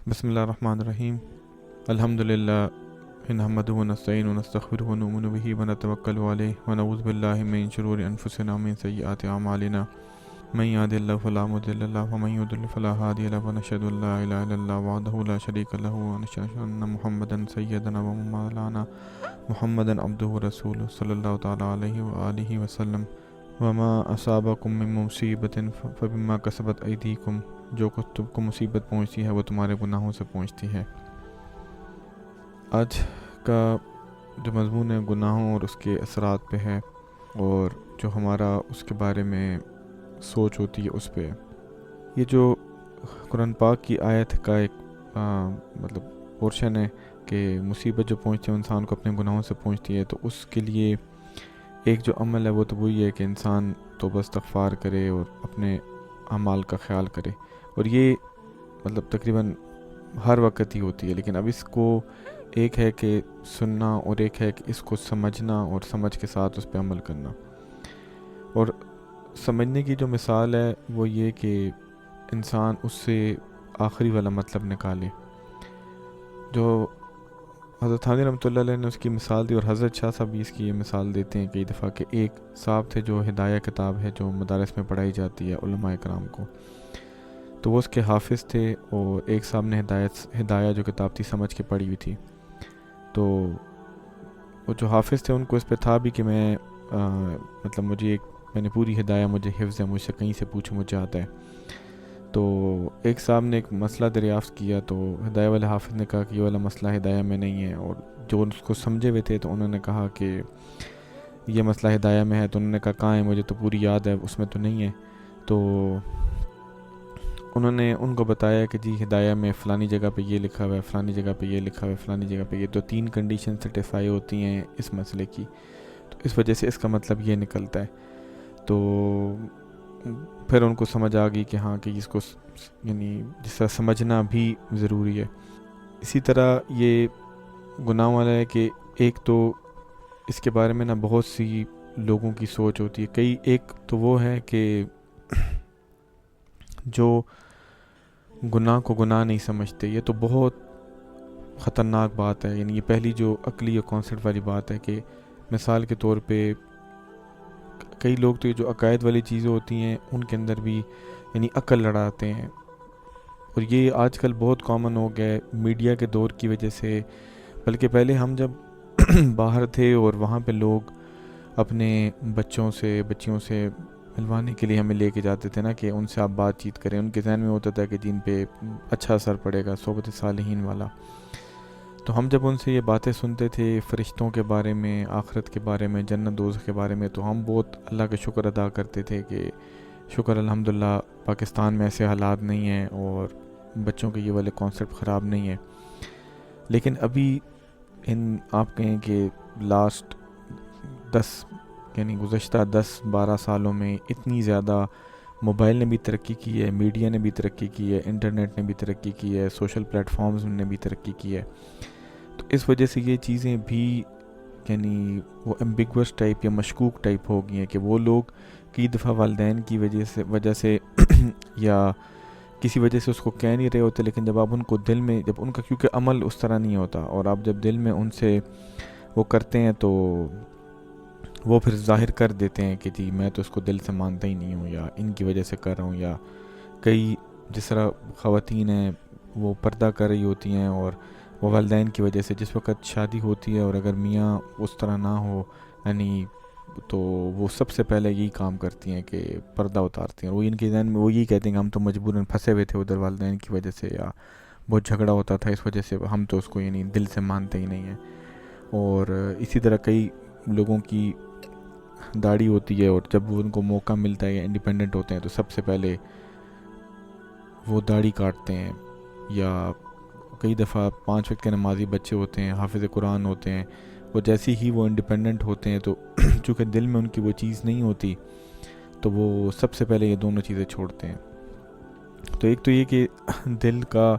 بسم الله الرحمن الرحيم. الحمد لله نحمده ونستعينه ونستغفره ونؤمن به ونتوكل عليه ونعوذ بالله من شرور أنفسنا ومن سيئات أعمالنا من يهده الله فلا مضل له ومن يضلل فلا هادي له ونشهد أن لا إله إلا الله وحده لا شريك له ونشهد أن محمدا سيدنا ومولانا محمدا عبده ورسوله صلى الله تعالى عليه وآله وسلم. وما أصابكم من مصیبت فبما کسبت أيديكم، جو کچھ تم کو مصیبت پہنچتی ہے وہ تمہارے گناہوں سے پہنچتی ہے. آج کا جو مضمون ہے گناہوں اور اس کے اثرات پہ ہے، اور جو ہمارا اس کے بارے میں سوچ ہوتی ہے اس پہ. یہ جو قرآن پاک کی آیت کا ایک مطلب پورشن ہے کہ مصیبت جو پہنچتی ہے انسان کو اپنے گناہوں سے پہنچتی ہے، تو اس کے لیے ایک جو عمل ہے وہ تو وہی ہے کہ انسان توبہ استغفار کرے اور اپنے اعمال کا خیال کرے. اور یہ مطلب تقریباً ہر وقت ہی ہوتی ہے، لیکن اب اس کو ایک ہے کہ سننا اور ایک ہے کہ اس کو سمجھنا اور سمجھ کے ساتھ اس پہ عمل کرنا. اور سمجھنے کی جو مثال ہے وہ یہ کہ انسان اس سے آخری والا مطلب نکالے. جو حضرت ثانی رحمۃ اللہ علیہ نے اس کی مثال دی، اور حضرت شاہ صاحب بھی اس کی یہ مثال دیتے ہیں کئی دفعہ، کہ ایک صاحب تھے جو ہدایہ کتاب ہے جو مدارس میں پڑھائی جاتی ہے علماء کرام کو، تو وہ اس کے حافظ تھے، اور ایک صاحب نے ہدایہ جو کتاب تھی سمجھ کے پڑھی ہوئی تھی. تو وہ جو حافظ تھے ان کو اس پہ تھا بھی کہ مطلب میں نے پوری ہدایہ مجھے حفظ ہے، مجھ سے کہیں سے پوچھو مجھے آتا ہے. تو ایک صاحب نے ایک مسئلہ دریافت کیا، تو ہدایہ والے حافظ نے کہا کہ یہ والا مسئلہ ہدایہ میں نہیں ہے، اور جو اس کو سمجھے ہوئے تھے تو انہوں نے کہا کہ یہ مسئلہ ہدایہ میں ہے. تو انہوں نے کہا کہاں ہے، مجھے تو پوری یاد ہے، اس میں تو نہیں ہے. تو انہوں نے ان کو بتایا کہ جی ہدایہ میں فلانی جگہ پہ یہ لکھا ہوا ہے، فلانی جگہ پہ یہ لکھا ہوا ہے، فلانی جگہ پہ یہ، تو 3 کنڈیشن سیٹسفائی ہوتی ہیں اس مسئلے کی، تو اس وجہ سے اس کا مطلب یہ نکلتا ہے. تو پھر ان کو سمجھ آ گئی کہ ہاں کہ اس کو یعنی جس طرح سمجھنا بھی ضروری ہے. اسی طرح یہ گناہ والا ہے کہ ایک تو اس کے بارے میں بہت سی لوگوں کی سوچ ہوتی ہے. ایک تو وہ ہے کہ جو گناہ کو گناہ نہیں سمجھتے. یہ تو بہت خطرناک بات ہے. یعنی یہ پہلی جو عقلی اور کانسیپٹ والی بات ہے کہ مثال کے طور پہ کئی لوگ تو یہ جو عقائد والی چیزیں ہوتی ہیں ان کے اندر بھی یعنی عقل لڑاتے ہیں، اور یہ آج کل بہت کامن ہو گیا ہے میڈیا کے دور کی وجہ سے. بلکہ پہلے ہم جب باہر تھے اور وہاں پہ لوگ اپنے بچیوں سے ملوانے کے لیے ہمیں لے کے جاتے تھے نا، کہ ان سے آپ بات چیت کریں، ان کے ذہن میں ہوتا تھا کہ جن پہ اچھا اثر پڑے گا صحبت صالحین والا. تو ہم جب ان سے یہ باتیں سنتے تھے فرشتوں کے بارے میں، آخرت کے بارے میں، جنت دوزخ کے بارے میں، تو ہم بہت اللہ کا شکر ادا کرتے تھے کہ شکر الحمدللہ پاکستان میں ایسے حالات نہیں ہیں اور بچوں کے یہ والے کانسیپٹ خراب نہیں ہیں. لیکن ابھی آپ کہیں کہ لاسٹ 10 یعنی گزشتہ 10-12 سالوں میں اتنی زیادہ موبائل نے بھی ترقی کی ہے، میڈیا نے بھی ترقی کی ہے، انٹرنیٹ نے بھی ترقی کی ہے، سوشل پلیٹ فارمز نے بھی ترقی کی ہے. تو اس وجہ سے یہ چیزیں بھی یعنی وہ ایمبیگوس ٹائپ یا مشکوک ٹائپ ہو گئی ہیں کہ وہ لوگ کئی دفعہ والدین کی وجہ سے یا کسی وجہ سے اس کو کہہ نہیں رہے ہوتے، لیکن جب آپ ان کو دل میں، جب ان کا کیونکہ عمل اس طرح نہیں ہوتا، اور آپ جب دل میں ان سے وہ کرتے ہیں تو وہ پھر ظاہر کر دیتے ہیں کہ جی میں تو اس کو دل سے مانتا ہی نہیں ہوں، یا ان کی وجہ سے کر رہا ہوں. یا کئی جس طرح خواتین ہیں وہ پردہ کر رہی ہوتی ہیں، اور وہ والدین کی وجہ سے جس وقت شادی ہوتی ہے اور اگر میاں اس طرح نہ ہو یعنی، تو وہ سب سے پہلے یہی کام کرتی ہیں کہ پردہ اتارتی ہیں. وہ ان کے ذہن میں وہ یہی کہتے ہیں کہ ہم تو مجبوراً پھنسے ہوئے تھے ادھر والدین کی وجہ سے، یا بہت جھگڑا ہوتا تھا اس وجہ سے ہم تو اس کو یعنی دل سے مانتے ہی نہیں ہیں. اور اسی طرح کئی لوگوں کی داڑھی ہوتی ہے، اور جب وہ ان کو موقع ملتا ہے یا انڈیپینڈنٹ ہوتے ہیں تو سب سے پہلے وہ داڑھی کاٹتے ہیں. یا کئی دفعہ 5 وقت کے نمازی بچے ہوتے ہیں، حافظ قرآن ہوتے ہیں، وہ جیسے ہی وہ انڈیپینڈنٹ ہوتے ہیں تو چونکہ دل میں ان کی وہ چیز نہیں ہوتی تو وہ سب سے پہلے یہ دونوں چیزیں چھوڑتے ہیں. تو ایک تو یہ کہ دل کا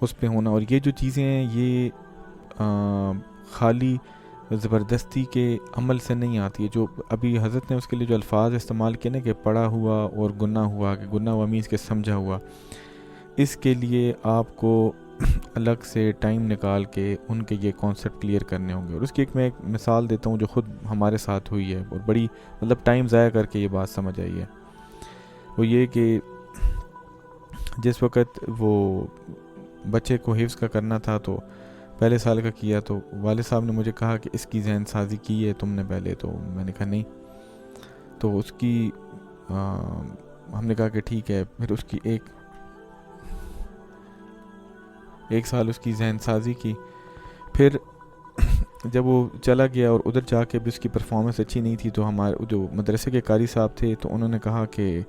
اس پہ ہونا، اور یہ جو چیزیں ہیں یہ خالی زبردستی کے عمل سے نہیں آتی ہے. جو ابھی حضرت نے اس کے لیے جو الفاظ استعمال کیے نا کہ پڑھا ہوا اور گناہ ہوا، کہ گناہ ہوا مینس کہ سمجھا ہوا، اس کے لیے آپ کو الگ سے ٹائم نکال کے ان کے یہ کانسیپٹ کلیئر کرنے ہوں گے. اور اس کی میں ایک مثال دیتا ہوں جو خود ہمارے ساتھ ہوئی ہے اور بڑی ٹائم ضائع کر کے یہ بات سمجھ آئی ہے. وہ یہ کہ جس وقت وہ بچے کو حفظ کا کرنا تھا تو پہلے سال کا کیا تو والد صاحب نے مجھے کہا کہ اس کی ذہن سازی کی ہے تم نے پہلے؟ تو میں نے کہا نہیں. تو اس کی ہم نے کہا کہ ٹھیک ہے. پھر اس کی ایک سال اس کی ذہن سازی کی. پھر جب وہ چلا گیا اور ادھر جا کے بھی اس کی پرفارمنس اچھی نہیں تھی تو ہمارے جو مدرسے کے قاری صاحب تھے تو انہوں نے کہا کہ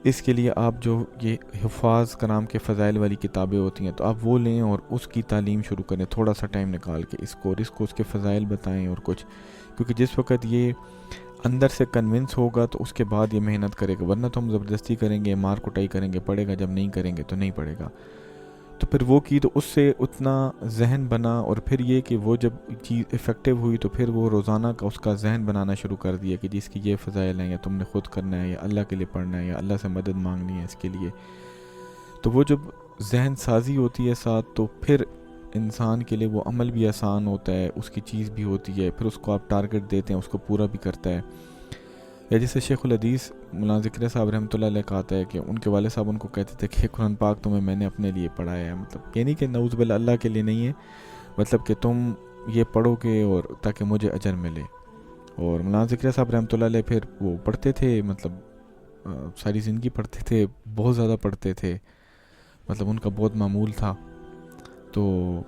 اس کے لیے آپ جو یہ حفاظ کرام کے فضائل والی کتابیں ہوتی ہیں تو آپ وہ لیں اور اس کی تعلیم شروع کریں تھوڑا سا ٹائم نکال کے اس کو اس کے فضائل بتائیں اور کچھ. کیونکہ جس وقت یہ اندر سے کنونس ہوگا تو اس کے بعد یہ محنت کرے گا, ورنہ تو ہم زبردستی کریں گے, مار کٹائی کریں گے, پڑھے گا, جب نہیں کریں گے تو نہیں پڑھے گا. تو پھر وہ کی تو اس سے اتنا ذہن بنا. اور پھر یہ کہ وہ جب چیز افیکٹو ہوئی تو پھر وہ روزانہ کا اس کا ذہن بنانا شروع کر دیا کہ جس کی یہ فضائل ہیں, یا تم نے خود کرنا ہے, یا اللہ کے لیے پڑھنا ہے, یا اللہ سے مدد مانگنی ہے اس کے لیے. تو وہ جب ذہن سازی ہوتی ہے ساتھ تو پھر انسان کے لیے وہ عمل بھی آسان ہوتا ہے, اس کی چیز بھی ہوتی ہے, پھر اس کو آپ ٹارگٹ دیتے ہیں اس کو پورا بھی کرتا ہے. یا جیسے شیخ الحدیث مولانا ذکریہ صاحب رحمۃ اللہ علیہ کا آتا ہے کہ ان کے والد صاحب ان کو کہتے تھے کہ قرآن پاک تمہیں میں نے اپنے لیے پڑھایا ہے. مطلب یہ نہیں کہ نعوذ باللہ اللہ کے لیے نہیں ہے, مطلب کہ تم یہ پڑھو گے اور تاکہ مجھے اجر ملے. اور مولانا ذکریہ صاحب رحمۃ اللہ علیہ پھر وہ پڑھتے تھے, مطلب ساری زندگی پڑھتے تھے, بہت زیادہ پڑھتے تھے, مطلب ان کا بہت معمول تھا. تو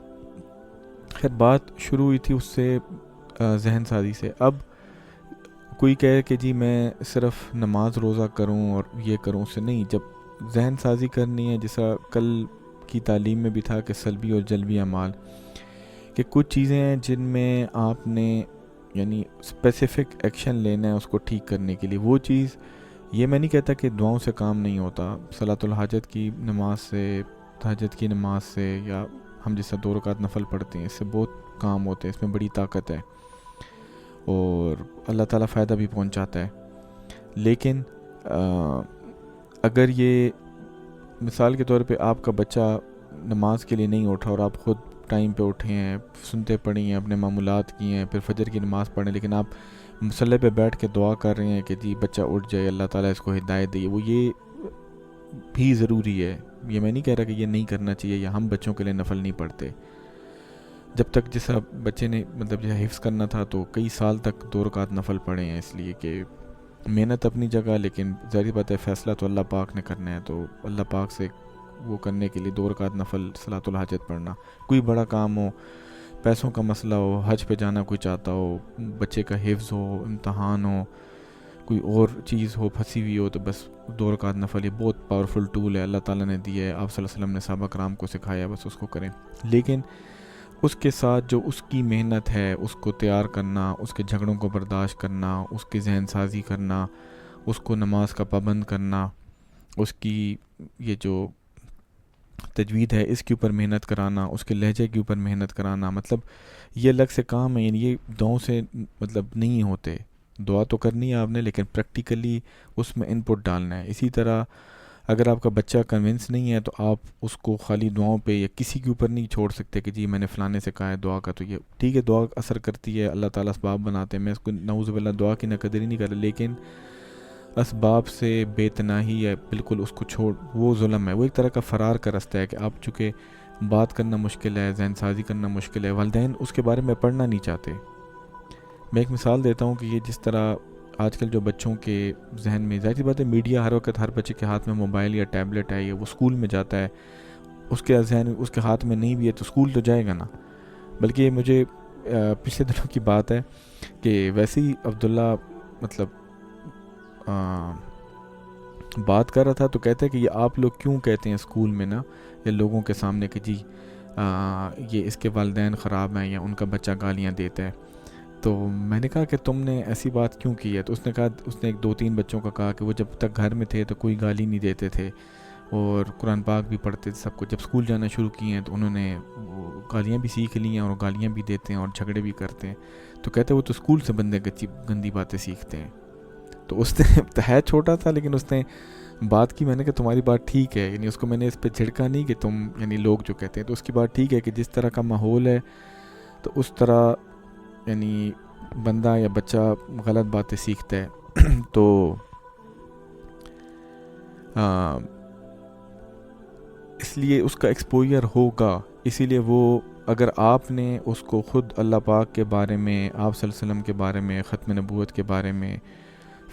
خیر بات شروع ہوئی تھی اس سے ذہن سازی سے. اب کوئی کہے کہ جی میں صرف نماز روزہ کروں اور یہ کروں, اس سے نہیں. جب ذہن سازی کرنی ہے, جیسا کل کی تعلیم میں بھی تھا کہ سلبی اور جلبی اعمال, کہ کچھ چیزیں ہیں جن میں آپ نے یعنی اسپیسیفک ایکشن لینا ہے اس کو ٹھیک کرنے کے لیے. وہ چیز یہ میں نہیں کہتا کہ دعاؤں سے کام نہیں ہوتا, صلاۃ الحاجت کی نماز سے, تہجد کی نماز سے, یا ہم جیسا 2 رکعت نفل پڑھتے ہیں, اس سے بہت کام ہوتے ہیں, اس میں بڑی طاقت ہے اور اللہ تعالیٰ فائدہ بھی پہنچاتا ہے. لیکن اگر یہ مثال کے طور پہ آپ کا بچہ نماز کے لیے نہیں اٹھا اور آپ خود ٹائم پہ اٹھے ہیں, سنتے پڑھی ہیں, اپنے معمولات کیے ہیں, پھر فجر کی نماز پڑھیں, لیکن آپ مصلی پہ بیٹھ کے دعا کر رہے ہیں کہ جی بچہ اٹھ جائے, اللہ تعالیٰ اس کو ہدایت دے, وہ یہ بھی ضروری ہے. یہ میں نہیں کہہ رہا کہ یہ نہیں کرنا چاہیے, یا ہم بچوں کے لیے نفل نہیں پڑھتے. جب تک جیسا بچے نے مطلب جو حفظ کرنا تھا تو کئی سال تک 2 رکعت نفل پڑھے ہیں, اس لیے کہ محنت اپنی جگہ, لیکن ظاہر بات ہے فیصلہ تو اللہ پاک نے کرنا ہے. تو اللہ پاک سے وہ کرنے کے لیے 2 رکعت نفل صلاۃ الحاجت پڑھنا, کوئی بڑا کام ہو, پیسوں کا مسئلہ ہو, حج پہ جانا کوئی چاہتا ہو, بچے کا حفظ ہو, امتحان ہو, کوئی اور چیز ہو پھنسی ہوئی ہو, تو بس 2 رکعت نفل یہ بہت پاورفل ٹول ہے, اللہ تعالیٰ نے دیا ہے, آپ صلی اللہ علیہ وسلم نے صحابہ کرام کو سکھایا, بس اس کو کریں. لیکن اس کے ساتھ جو اس کی محنت ہے, اس کو تیار کرنا, اس کے جھگڑوں کو برداشت کرنا, اس کی ذہن سازی کرنا, اس کو نماز کا پابند کرنا, اس کی یہ جو تجوید ہے اس کے اوپر محنت کرانا, اس کے لہجے کے اوپر محنت کرانا, مطلب یہ الگ سے کام ہے. یعنی یہ دعاؤں سے مطلب نہیں ہوتے. دعا تو کرنی ہے آپ نے, لیکن پریکٹیکلی اس میں ان پٹ ڈالنا ہے. اسی طرح اگر آپ کا بچہ کنونس نہیں ہے تو آپ اس کو خالی دعاؤں پہ یا کسی کے اوپر نہیں چھوڑ سکتے کہ جی میں نے فلانے سے کہا ہے دعا کا, تو یہ ٹھیک ہے دعا اثر کرتی ہے, اللہ تعالیٰ اسباب بناتے ہیں, میں اس کو نعوذ باللہ دعا کی نہ قدر ہی نہیں کر رہا, لیکن اسباب سے بے تناہی ہے بالکل, اس کو چھوڑ, وہ ظلم ہے. وہ ایک طرح کا فرار کا رستہ ہے کہ آپ چونکہ بات کرنا مشکل ہے, ذہن سازی کرنا مشکل ہے, والدین اس کے بارے میں پڑھنا نہیں چاہتے. میں ایک مثال دیتا ہوں کہ یہ جس طرح آج کل جو بچوں کے ذہن میں, ظاہر سی بات ہے میڈیا ہر وقت ہر بچے کے ہاتھ میں موبائل یا ٹیبلٹ ہے, یا وہ اسکول میں جاتا ہے, اس کے ذہن اس کے ہاتھ میں نہیں بھی ہے تو اسکول تو جائے گا نا. بلکہ مجھے پچھلے دنوں کی بات ہے کہ ویسے ہی عبداللہ مطلب بات کر رہا تھا تو کہتا ہے کہ یہ آپ لوگ کیوں کہتے ہیں اسکول میں نا یا لوگوں کے سامنے کہ جی یہ اس کے والدین خراب ہیں یا ان کا بچہ گالیاں دیتا ہے. تو میں نے کہا کہ تم نے ایسی بات کیوں کی ہے؟ تو اس نے کہا, اس نے 2-3 بچوں کا کہا کہ وہ جب تک گھر میں تھے تو کوئی گالی نہیں دیتے تھے اور قرآن پاک بھی پڑھتے تھے سب کو, جب اسکول جانا شروع کیے ہیں تو انہوں نے وہ گالیاں بھی سیکھ لی ہیں اور گالیاں بھی دیتے ہیں اور جھگڑے بھی کرتے ہیں. تو کہتے ہیں وہ تو اسکول سے بندے گندی باتیں سیکھتے ہیں. تو اس نے ہے چھوٹا تھا لیکن اس نے بات کی میں نے کہ تمہاری بات ٹھیک ہے، یعنی اس کو میں نے اس پہ جھڑکا نہیں کہ تم، یعنی لوگ جو کہتے ہیں تو اس کی بات ٹھیک ہے کہ جس طرح کا ماحول ہے تو اس طرح یعنی بندہ یا بچہ غلط باتیں سیکھتا ہے تو اس لیے اس کا ایکسپوجر ہوگا. اسی لیے وہ اگر آپ نے اس کو خود اللہ پاک کے بارے میں، آپ صلی اللہ علیہ وسلم کے بارے میں، ختم نبوت کے بارے میں،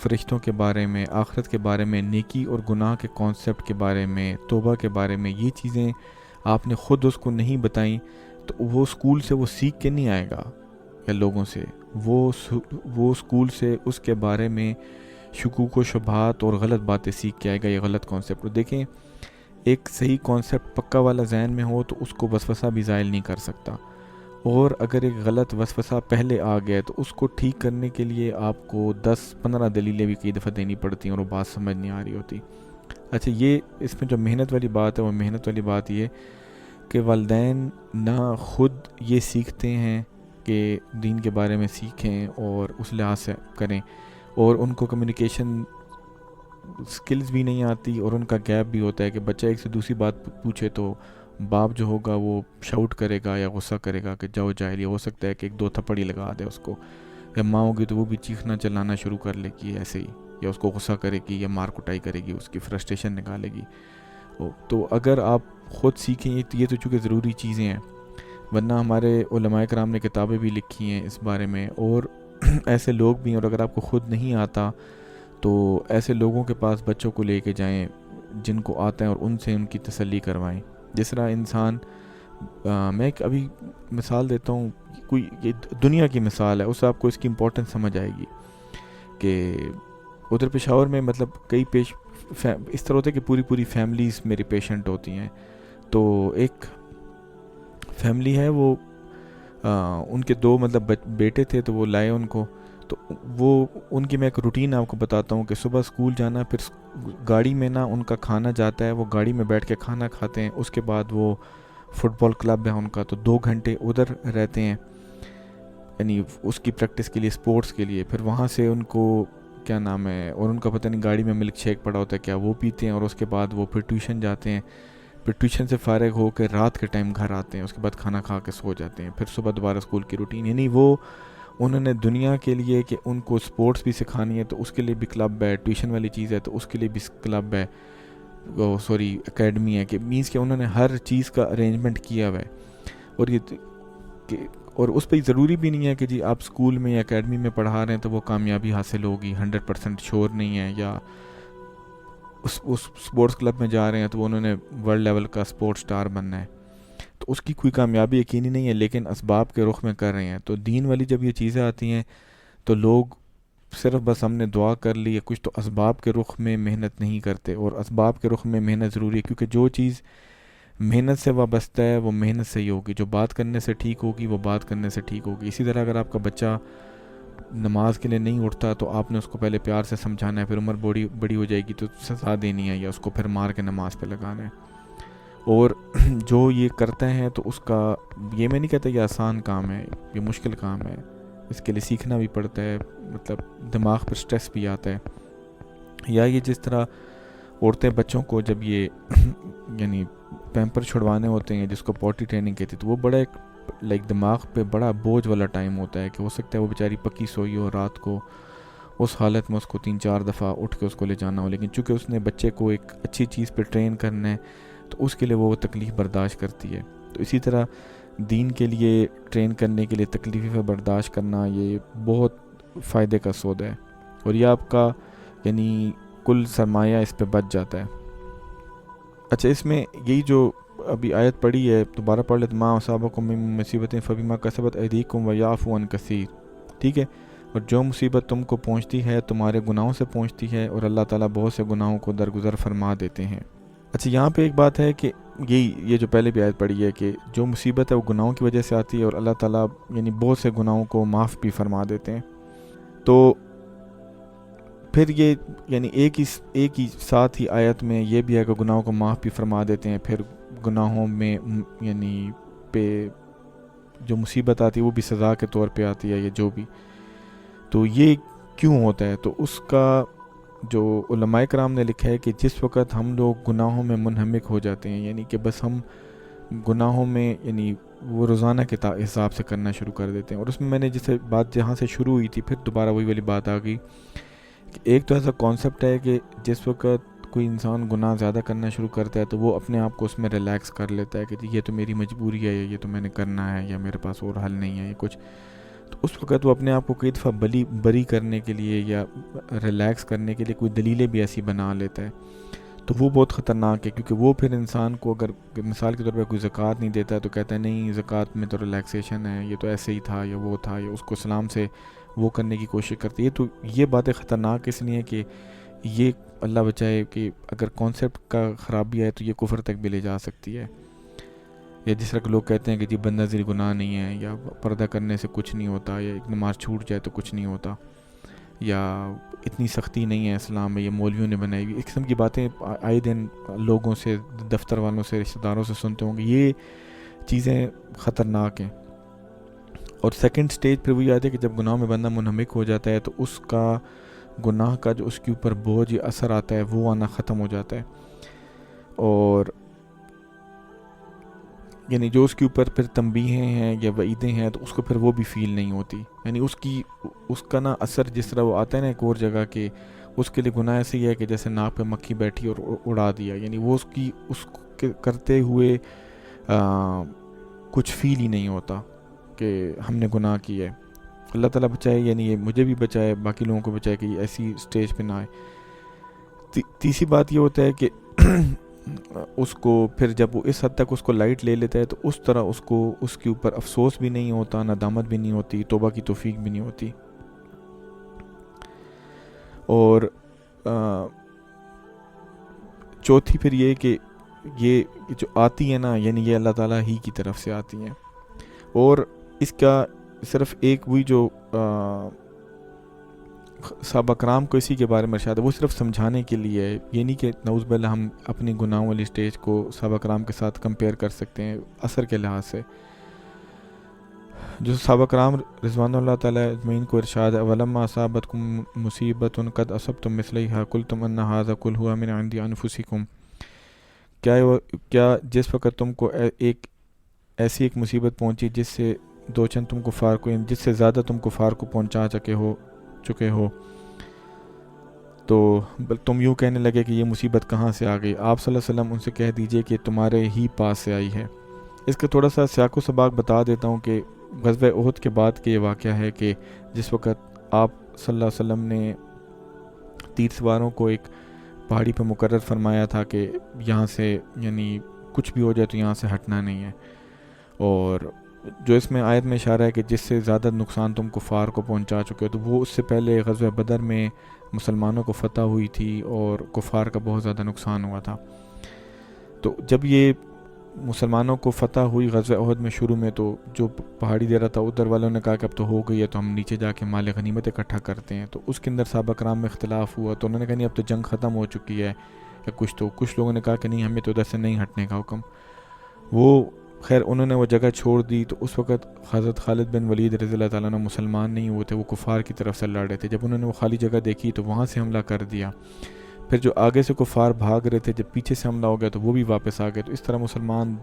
فرشتوں کے بارے میں، آخرت کے بارے میں، نیکی اور گناہ کے کانسیپٹ کے بارے میں، توبہ کے بارے میں، یہ چیزیں آپ نے خود اس کو نہیں بتائیں تو وہ اسکول سے وہ سیکھ کے نہیں آئے گا یا لوگوں سے، وہ اسکول سے اس کے بارے میں شکوک و شبہات اور غلط باتیں سیکھ کے آئے گا، یہ غلط کانسیپٹ. دیکھیں ایک صحیح کانسیپٹ پکا والا ذہن میں ہو تو اس کو وسوسہ بھی زائل نہیں کر سکتا، اور اگر ایک غلط وسوسہ پہلے آ گیا تو اس کو ٹھیک کرنے کے لیے آپ کو 10-15 دلیلیں بھی کئی دفعہ دینی پڑتی ہیں اور وہ بات سمجھ نہیں آ رہی ہوتی. اچھا یہ اس میں جو محنت والی بات ہے، وہ محنت والی بات یہ کہ والدین نہ خود یہ سیکھتے ہیں کہ دین کے بارے میں سیکھیں اور اس لحاظ سے کریں، اور ان کو کمیونیکیشن سکلز بھی نہیں آتی، اور ان کا گیپ بھی ہوتا ہے کہ بچہ ایک سے دوسری بات پوچھے تو باپ جو ہوگا وہ شاؤٹ کرے گا یا غصہ کرے گا کہ جاؤ جاہل، یہ ہو سکتا ہے کہ 1-2 تھپڑی لگا دے اس کو، یا ماں ہوگی تو وہ بھی چیخنا چلانا شروع کر لے گی ایسے ہی، یا اس کو غصہ کرے گی یا مار کٹائی کرے گی، اس کی فرسٹریشن نکالے گی. تو اگر آپ خود سیکھیں یہ تو چونکہ ضروری چیزیں ہیں، ورنہ ہمارے علماء کرام نے کتابیں بھی لکھی ہیں اس بارے میں، اور ایسے لوگ بھی ہیں، اور اگر آپ کو خود نہیں آتا تو ایسے لوگوں کے پاس بچوں کو لے کے جائیں جن کو آتا ہے، اور ان سے ان کی تسلی کروائیں. جس طرح انسان میں ایک ابھی مثال دیتا ہوں، کوئی یہ دنیا کی مثال ہے، اس سے آپ کو اس کی امپورٹنس سمجھ آئے گی کہ ادھر پشاور میں مطلب کئی اس طرح ہوتا ہے کہ پوری فیملیز میری پیشنٹ ہوتی ہیں. تو ایک فیملی ہے، وہ ان کے 2 مطلب بیٹے تھے، تو وہ لائے ان کو، تو وہ ان کی میں ایک روٹین آپ کو بتاتا ہوں کہ صبح اسکول جانا، پھر گاڑی میں نا ان کا کھانا جاتا ہے، وہ گاڑی میں بیٹھ کے کھانا کھاتے ہیں، اس کے بعد وہ فٹ بال کلب ہے ان کا، تو 2 گھنٹے ادھر رہتے ہیں یعنی اس کی پریکٹس کے لیے، سپورٹس کے لیے. پھر وہاں سے ان کو کیا نام ہے، اور ان کا پتہ نہیں گاڑی میں ملک شیک پڑا ہوتا ہے کیا، وہ پیتے ہیں، اور اس کے بعد وہ پھر ٹیوشن جاتے ہیں، پھر ٹیوشن سے فارغ ہو کے رات کے ٹائم گھر آتے ہیں، اس کے بعد کھانا کھا کے سو جاتے ہیں، پھر صبح دوبارہ اسکول کی روٹین. یعنی وہ انہوں نے دنیا کے لیے کہ ان کو سپورٹس بھی سکھانی ہے تو اس کے لیے بھی کلب ہے، ٹیوشن والی چیز ہے تو اس کے لیے بھی کلب ہے، اکیڈمی ہے، کہ مینس کہ انہوں نے ہر چیز کا ارینجمنٹ کیا ہوا ہے. اور یہ اور اس پہ ضروری بھی نہیں ہے کہ جی آپ اسکول میں یا اکیڈمی میں پڑھا رہے ہیں تو وہ کامیابی حاصل ہوگی، 100% شور نہیں ہے، یا اس سپورٹس کلب میں جا رہے ہیں تو وہ انہوں نے ورلڈ لیول کا سپورٹ سٹار بننا ہے، تو اس کی کوئی کامیابی یقینی نہیں ہے، لیکن اسباب کے رخ میں کر رہے ہیں. تو دین والی جب یہ چیزیں آتی ہیں تو لوگ صرف بس ہم نے دعا کر لی ہے کچھ، تو اسباب کے رخ میں محنت نہیں کرتے، اور اسباب کے رخ میں محنت ضروری ہے، کیونکہ جو چیز محنت سے وابستہ ہے وہ محنت سے ہی ہوگی، جو بات کرنے سے ٹھیک ہوگی وہ بات کرنے سے ٹھیک ہوگی. اسی طرح اگر آپ کا بچہ نماز کے لیے نہیں اٹھتا تو آپ نے اس کو پہلے پیار سے سمجھانا ہے، پھر عمر بڑی ہو جائے گی تو سزا دینی ہے، یا اس کو پھر مار کے نماز پہ لگانا ہے. اور جو یہ کرتے ہیں تو اس کا، یہ میں نہیں کہتا یہ آسان کام ہے، یہ مشکل کام ہے، اس کے لیے سیکھنا بھی پڑتا ہے، مطلب دماغ پر سٹریس بھی آتا ہے. یا یہ جس طرح عورتیں بچوں کو جب یہ یعنی پیمپر چھڑوانے ہوتے ہیں جس کو پوٹی ٹریننگ کہتی، تو وہ بڑا ایک دماغ پہ بڑا بوجھ والا ٹائم ہوتا ہے، کہ ہو سکتا ہے وہ بیچاری پکی سوئی ہو رات کو، اس حالت میں اس کو 3-4 دفعہ اٹھ کے اس کو لے جانا ہو، لیکن چونکہ اس نے بچے کو ایک اچھی چیز پہ ٹرین کرنا ہے تو اس کے لیے وہ تکلیف برداشت کرتی ہے. تو اسی طرح دین کے لیے ٹرین کرنے کے لیے تکلیفیں برداشت کرنا یہ بہت فائدے کا سودا ہے، اور یہ آپ کا یعنی کل سرمایہ اس پہ بچ جاتا ہے. اچھا اس میں یہی جو ابھی آیت پڑھی ہے دوبارہ پڑھ لیتے، ماں اصابکم من مصیبت فبما کسبت ایدیکم ویعفو عن کثیر، ٹھیک ہے. اور جو مصیبت تم کو پہنچتی ہے تمہارے گناہوں سے پہنچتی ہے، اور اللہ تعالیٰ بہت سے گناہوں کو درگزر فرما دیتے ہیں. اچھا یہاں پہ ایک بات ہے کہ یہ جو پہلے بھی آیت پڑھی ہے کہ جو مصیبت ہے وہ گناہوں کی وجہ سے آتی ہے، اور اللہ تعالیٰ یعنی بہت سے گناہوں کو معاف بھی فرما دیتے ہیں. تو پھر یہ یعنی ایک ہی ساتھ ہی آیت میں یہ بھی ہے کہ گناہوں کو معاف بھی فرما دیتے ہیں، پھر گناہوں میں یعنی پہ جو مصیبت آتی ہے وہ بھی سزا کے طور پہ آتی ہے، یا جو بھی. تو یہ کیوں ہوتا ہے؟ تو اس کا جو علماء کرام نے لکھا ہے کہ جس وقت ہم لوگ گناہوں میں منہمک ہو جاتے ہیں، یعنی کہ بس ہم گناہوں میں یعنی وہ روزانہ کے حساب سے کرنا شروع کر دیتے ہیں. اور اس میں نے جسے بات جہاں سے شروع ہوئی تھی پھر دوبارہ وہی والی بات آ گئی کہ ایک تو ایسا کانسیپٹ ہے کہ جس وقت کوئی انسان گناہ زیادہ کرنا شروع کرتا ہے تو وہ اپنے آپ کو اس میں ریلیکس کر لیتا ہے کہ یہ تو میری مجبوری ہے، یہ تو میں نے کرنا ہے، یا میرے پاس اور حل نہیں ہے یہ کچھ. تو اس وقت وہ اپنے آپ کو کئی دفعہ بری کرنے کے لیے یا ریلیکس کرنے کے لیے کوئی دلیلیں بھی ایسی بنا لیتا ہے. تو وہ بہت خطرناک ہے، کیونکہ وہ پھر انسان کو اگر مثال کے طور پہ کوئی زکوٰۃ نہیں دیتا ہے تو کہتا ہے نہیں زکوٰۃ میں تو ریلیکسیشن ہے، یہ تو ایسے ہی تھا یا وہ تھا، یا اس کو اسلام سے وہ کرنے کی کوشش کرتی ہے. تو یہ باتیں خطرناک اس لیے کہ یہ اللہ بچائے کہ اگر کانسیپٹ کا خرابی ہے تو یہ کفر تک بھی لے جا سکتی ہے. یا جس طرح کہ لوگ کہتے ہیں کہ جی بد نظری گناہ نہیں ہے، یا پردہ کرنے سے کچھ نہیں ہوتا، یا ایک نماز چھوٹ جائے تو کچھ نہیں ہوتا، یا اتنی سختی نہیں ہے اسلام میں، یہ مولویوں نے بنائی ہوئی. اس قسم کی باتیں آئے دن لوگوں سے، دفتر والوں سے، رشتہ داروں سے سنتے ہوں گے. یہ چیزیں خطرناک ہیں. اور سیکنڈ سٹیج پھر وہی آتی ہے کہ جب گناہ میں بندہ منہمک ہو جاتا ہے تو اس کا گناہ کا جو اس کے اوپر بوجھ یا اثر آتا ہے وہ آنا ختم ہو جاتا ہے. اور یعنی جو اس کے اوپر پھر تنبیہیں ہیں یا وعیدیں ہیں تو اس کو پھر وہ بھی فیل نہیں ہوتی. یعنی اس کا نا اثر جس طرح وہ آتا ہے نا ایک اور جگہ کہ اس کے لیے گناہ ایسے ہی ہے کہ جیسے ناک پہ مکھی بیٹھی اور اڑا دیا. یعنی وہ اس کرتے ہوئے کچھ فیل ہی نہیں ہوتا کہ ہم نے گناہ کیا ہے. اللہ تعالیٰ بچائے، یعنی یہ مجھے بھی بچائے، باقی لوگوں کو بچائے کہ یہ ایسی سٹیج پہ نہ آئے. تیسری بات یہ ہوتا ہے کہ اس کو پھر جب وہ اس حد تک اس کو لائٹ لے لیتا ہے تو اس طرح اس کو اس کے اوپر افسوس بھی نہیں ہوتا، ندامت بھی نہیں ہوتی، توبہ کی توفیق بھی نہیں ہوتی. اور چوتھی پھر یہ کہ یہ جو آتی ہیں نا یعنی یہ اللہ تعالیٰ ہی کی طرف سے آتی ہیں. اور اس کا صرف ایک وہی جو صحابہ کرام کو اسی کے بارے میں ارشاد ہے وہ صرف سمجھانے کے لیے ہے. یہ نہیں کہ نعوذ باللہ ہم اپنی گناہوں والی سٹیج کو صحابہ کرام کے ساتھ کمپیئر کر سکتے ہیں اثر کے لحاظ سے. جو صحابہ کرام رضوان اللہ تعالیٰ اجمعین کو ارشاد ہے وَلَمَّا أَصَابَتْكُم مُّصِيبَةٌ قَدْ أَصَبْتُم مِّثْلَيْهَا قُلْتُمْ أَنَّ هَٰذَا قُلْ هُوَ مِنْ عِندِ أَنفُسِكُمْ. کیا جس وقت تم کو ایسی ایک مصیبت پہنچی جس سے دو چند تم کفار کو، جس سے زیادہ تم کفار کو پہنچا چکے ہو تو تم یوں کہنے لگے کہ یہ مصیبت کہاں سے آ گئی. آپ صلی اللہ علیہ وسلم ان سے کہہ دیجئے کہ تمہارے ہی پاس سے آئی ہے. اس کا تھوڑا سا سیاق و سباق بتا دیتا ہوں کہ غزوہ احد کے بعد کے یہ واقعہ ہے کہ جس وقت آپ صلی اللہ علیہ وسلم نے تیر سواروں کو ایک پہاڑی پہ مقرر فرمایا تھا کہ یہاں سے یعنی کچھ بھی ہو جائے تو یہاں سے ہٹنا نہیں ہے. اور جو اس میں آیت میں اشارہ ہے کہ جس سے زیادہ نقصان تم کفار کو پہنچا چکے ہو، تو وہ اس سے پہلے غزوہ بدر میں مسلمانوں کو فتح ہوئی تھی اور کفار کا بہت زیادہ نقصان ہوا تھا. تو جب یہ مسلمانوں کو فتح ہوئی غزوہ احد میں شروع میں تو جو پہاڑی دے رہا تھا ادھر والوں نے کہا کہ اب تو ہو گئی ہے تو ہم نیچے جا کے مال غنیمت اکٹھا کرتے ہیں. تو اس کے اندر صحابہ کرام میں اختلاف ہوا تو انہوں نے کہا نہیں اب تو جنگ ختم ہو چکی ہے یا کچھ لوگوں نے کہا کہ نہیں ہمیں تو ادھر سے نہیں ہٹنے کا حکم. وہ خیر انہوں نے وہ جگہ چھوڑ دی. تو اس وقت حضرت خالد بن ولید رضی اللہ تعالیٰ عنہ مسلمان نہیں ہوئے تھے، وہ کفار کی طرف سے لڑ رہے تھے. جب انہوں نے وہ خالی جگہ دیکھی تو وہاں سے حملہ کر دیا. پھر جو آگے سے کفار بھاگ رہے تھے جب پیچھے سے حملہ ہو گیا تو وہ بھی واپس آ گئے. تو اس طرح مسلمان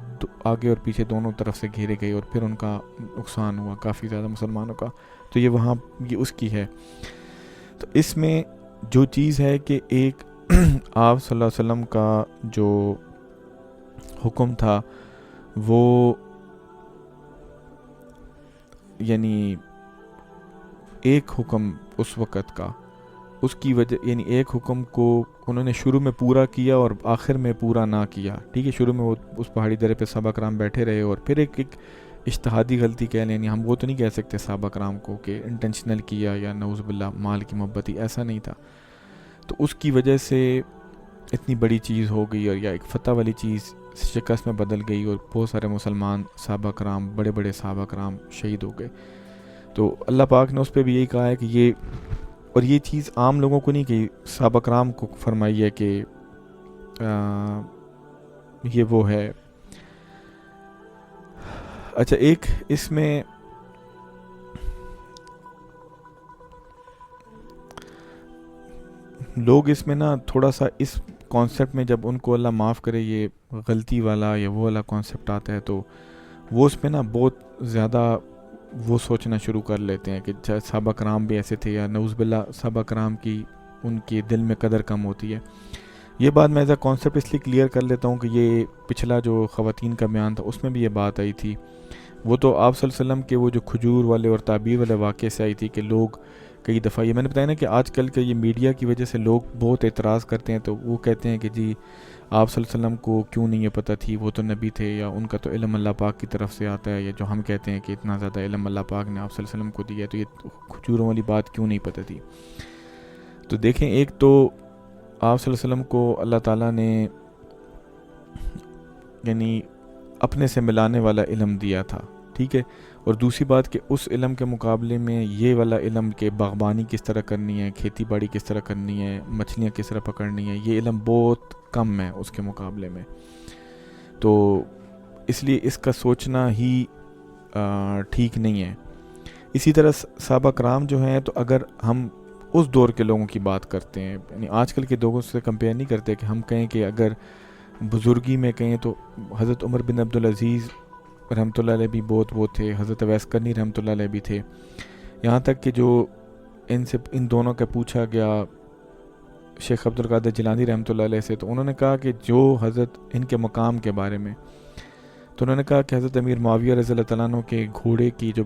آگے اور پیچھے دونوں طرف سے گھیرے گئے اور پھر ان کا نقصان ہوا کافی زیادہ مسلمانوں کا. تو یہ وہاں یہ اس کی ہے. تو اس میں جو چیز ہے کہ ایک آپ صلی اللہ علیہ وسلم کا جو حکم تھا وہ یعنی ایک حکم اس وقت کا اس کی وجہ یعنی ایک حکم کو انہوں نے شروع میں پورا کیا اور آخر میں پورا نہ کیا. ٹھیک ہے، شروع میں وہ اس پہاڑی درے پہ صحابہ کرام بیٹھے رہے اور پھر ایک اجتہادی غلطی کہہ لیں. یعنی ہم وہ تو نہیں کہہ سکتے صحابہ کرام کو کہ انٹینشنل کیا یا نعوذ باللہ مال کی محبت ہی، ایسا نہیں تھا. تو اس کی وجہ سے اتنی بڑی چیز ہو گئی اور یا ایک فتح والی چیز شکست میں بدل گئی اور بہت سارے مسلمان صحابہ کرام بڑے بڑے صحابہ کرام شہید ہو گئے. تو اللہ پاک نے اس پہ بھی یہی کہا ہے کہ یہ اور یہ چیز عام لوگوں کو نہیں کہ صحابہ کرام کو فرمائی ہے کہ یہ وہ ہے. اچھا ایک اس میں لوگ اس میں نا تھوڑا سا اس کانسیپٹ میں جب ان کو اللہ معاف کرے یہ غلطی والا یا وہ والا کانسیپٹ آتا ہے تو وہ اس میں نا بہت زیادہ وہ سوچنا شروع کر لیتے ہیں کہ صحابہ کرام بھی ایسے تھے، یا نعوذ باللہ صحابہ کرام کی ان کے دل میں قدر کم ہوتی ہے. یہ بات میں ایز اے کانسیپٹ اس لیے کلیئر کر لیتا ہوں کہ یہ پچھلا جو خواتین کا بیان تھا اس میں بھی یہ بات آئی تھی. وہ تو آپ صلی اللہ علیہ وسلم کے وہ جو کھجور والے اور تعبیر والے واقعے سے آئی تھی کہ لوگ کئی دفعہ، یہ میں نے بتایا نا کہ آج کل کے یہ میڈیا کی وجہ سے لوگ بہت اعتراض کرتے ہیں، تو وہ کہتے ہیں کہ جی آپ صلی اللہ علیہ وسلم کو کیوں نہیں یہ پتہ تھی، وہ تو نبی تھے، یا ان کا تو علم اللہ پاک کی طرف سے آتا ہے، یا جو ہم کہتے ہیں کہ اتنا زیادہ علم اللہ پاک نے آپ صلی اللہ علیہ وسلم کو دیا ہے تو یہ کھجوروں والی بات کیوں نہیں پتہ تھی. تو دیکھیں، ایک تو آپ صلی اللہ علیہ وسلم کو اللہ تعالیٰ نے یعنی اپنے سے ملانے والا علم دیا تھا، ٹھیک ہے، اور دوسری بات کہ اس علم کے مقابلے میں یہ والا علم کہ باغبانی کس طرح کرنی ہے، کھیتی باڑی کس طرح کرنی ہے، مچھلیاں کس طرح پکڑنی ہے، یہ علم بہت کم ہے اس کے مقابلے میں. تو اس لیے اس کا سوچنا ہی ٹھیک نہیں ہے. اسی طرح صحابہ کرام جو ہیں، تو اگر ہم اس دور کے لوگوں کی بات کرتے ہیں، یعنی آج کل کے لوگوں سے کمپیئر نہیں کرتے، کہ ہم کہیں کہ اگر بزرگی میں کہیں تو حضرت عمر بن عبدالعزیز رحمۃ اللہ علیہ بھی بہت وہ تھے، حضرت اویس کرنی رحمۃ اللہ علیہ بھی تھے. یہاں تک کہ جو ان دونوں کا پوچھا گیا شیخ عبد القادر جیلانی رحمۃ اللہ علیہ سے، تو انہوں نے کہا کہ جو حضرت ان کے مقام کے بارے میں، تو انہوں نے کہا کہ حضرت امیر معاویہ رضی اللہ تعالیٰ عنہ کے گھوڑے کی جو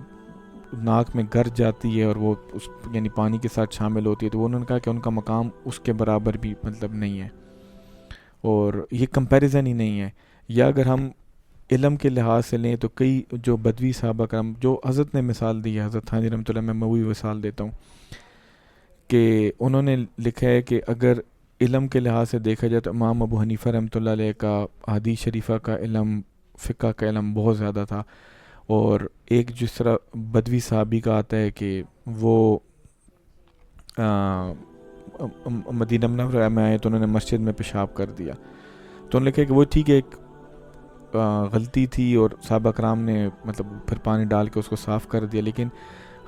ناک میں گرج جاتی ہے اور وہ اس یعنی پانی کے ساتھ شامل ہوتی ہے، تو انہوں نے کہا کہ ان کا مقام اس کے برابر بھی مطلب نہیں ہے، اور یہ کمپیریزن ہی نہیں ہے. یا اگر ہم علم کے لحاظ سے لیں تو کئی جو بدوی صحابہ کرام جو حضرت نے مثال دی ہے، حضرت تھانوی رحمۃ اللہ، میں وہی مثال دیتا ہوں کہ انہوں نے لکھا ہے کہ اگر علم کے لحاظ سے دیکھا جائے تو امام ابو حنیفہ رحمۃ اللہ علیہ کا حدیث شریفہ کا علم، فقہ کا علم بہت زیادہ تھا. اور ایک جس طرح بدوی صحابی کا آتا ہے کہ وہ مدینہ منورہ میں آئے تو انہوں نے مسجد میں پیشاب کر دیا، تو انہوں نے لکھا کہ وہ ٹھیک ہے ایک غلطی تھی اور صحابہ کرام نے مطلب پھر پانی ڈال کے اس کو صاف کر دیا، لیکن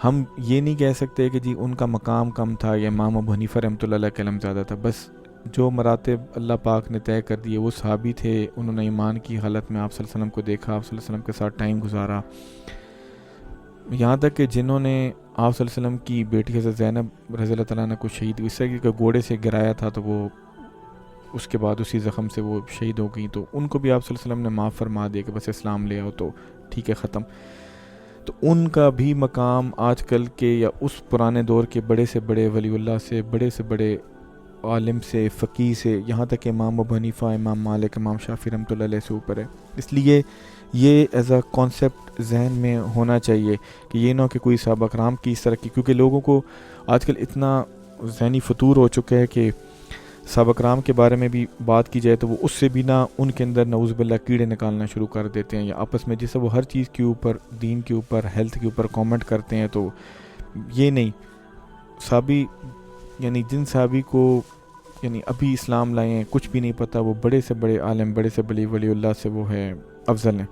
ہم یہ نہیں کہہ سکتے کہ جی ان کا مقام کم تھا یا امام ابو حنیفہ رحمۃ اللہ علیہ کا علم زیادہ تھا. بس جو مراتب اللہ پاک نے طے کر دیے وہ صحابی تھے، انہوں نے ایمان کی حالت میں آپ صلی اللہ علیہ وسلم کو دیکھا، آپ صلی اللہ علیہ وسلم کے ساتھ ٹائم گزارا. یہاں تک کہ جنہوں نے آپ صلی اللہ علیہ وسلم کی بیٹی حضرت زینب رضی اللہ تعالیٰ عنہ کو شہید، اس سے کہ گھوڑے سے گرایا تھا تو وہ اس کے بعد اسی زخم سے وہ شہید ہو گئی، تو ان کو بھی آپ صلی اللہ علیہ وسلم نے معاف فرما دیا کہ بس اسلام لے آؤ تو ٹھیک ہے ختم. تو ان کا بھی مقام آج کل کے یا اس پرانے دور کے بڑے سے بڑے ولی اللہ سے، بڑے سے بڑے عالم سے، فقیہ سے، یہاں تک کہ امام ابو حنیفہ، امام مالک، امام شافعی رحمۃ اللہ علیہ سے اوپر ہے. اس لیے یہ ایز اے کانسیپٹ ذہن میں ہونا چاہیے کہ یہ نہ ہو کہ کوئی صحابہ کرام کی اس طرح کی، کیونکہ لوگوں کو آج کل اتنا ذہنی فطور ہو چکا ہے کہ صحابہ کرام کے بارے میں بھی بات کی جائے تو وہ اس سے بھی نہ ان کے اندر نعوذ باللہ کیڑے نکالنا شروع کر دیتے ہیں، یا آپس میں جیسے وہ ہر چیز کے اوپر، دین کے اوپر، ہیلتھ کے اوپر کامنٹ کرتے ہیں. تو یہ نہیں، صحابی یعنی جن صحابی کو یعنی ابھی اسلام لائے ہیں، کچھ بھی نہیں پتہ، وہ بڑے سے بڑے عالم، بڑے سے بڑی ولی اللہ سے وہ ہے افضل ہیں،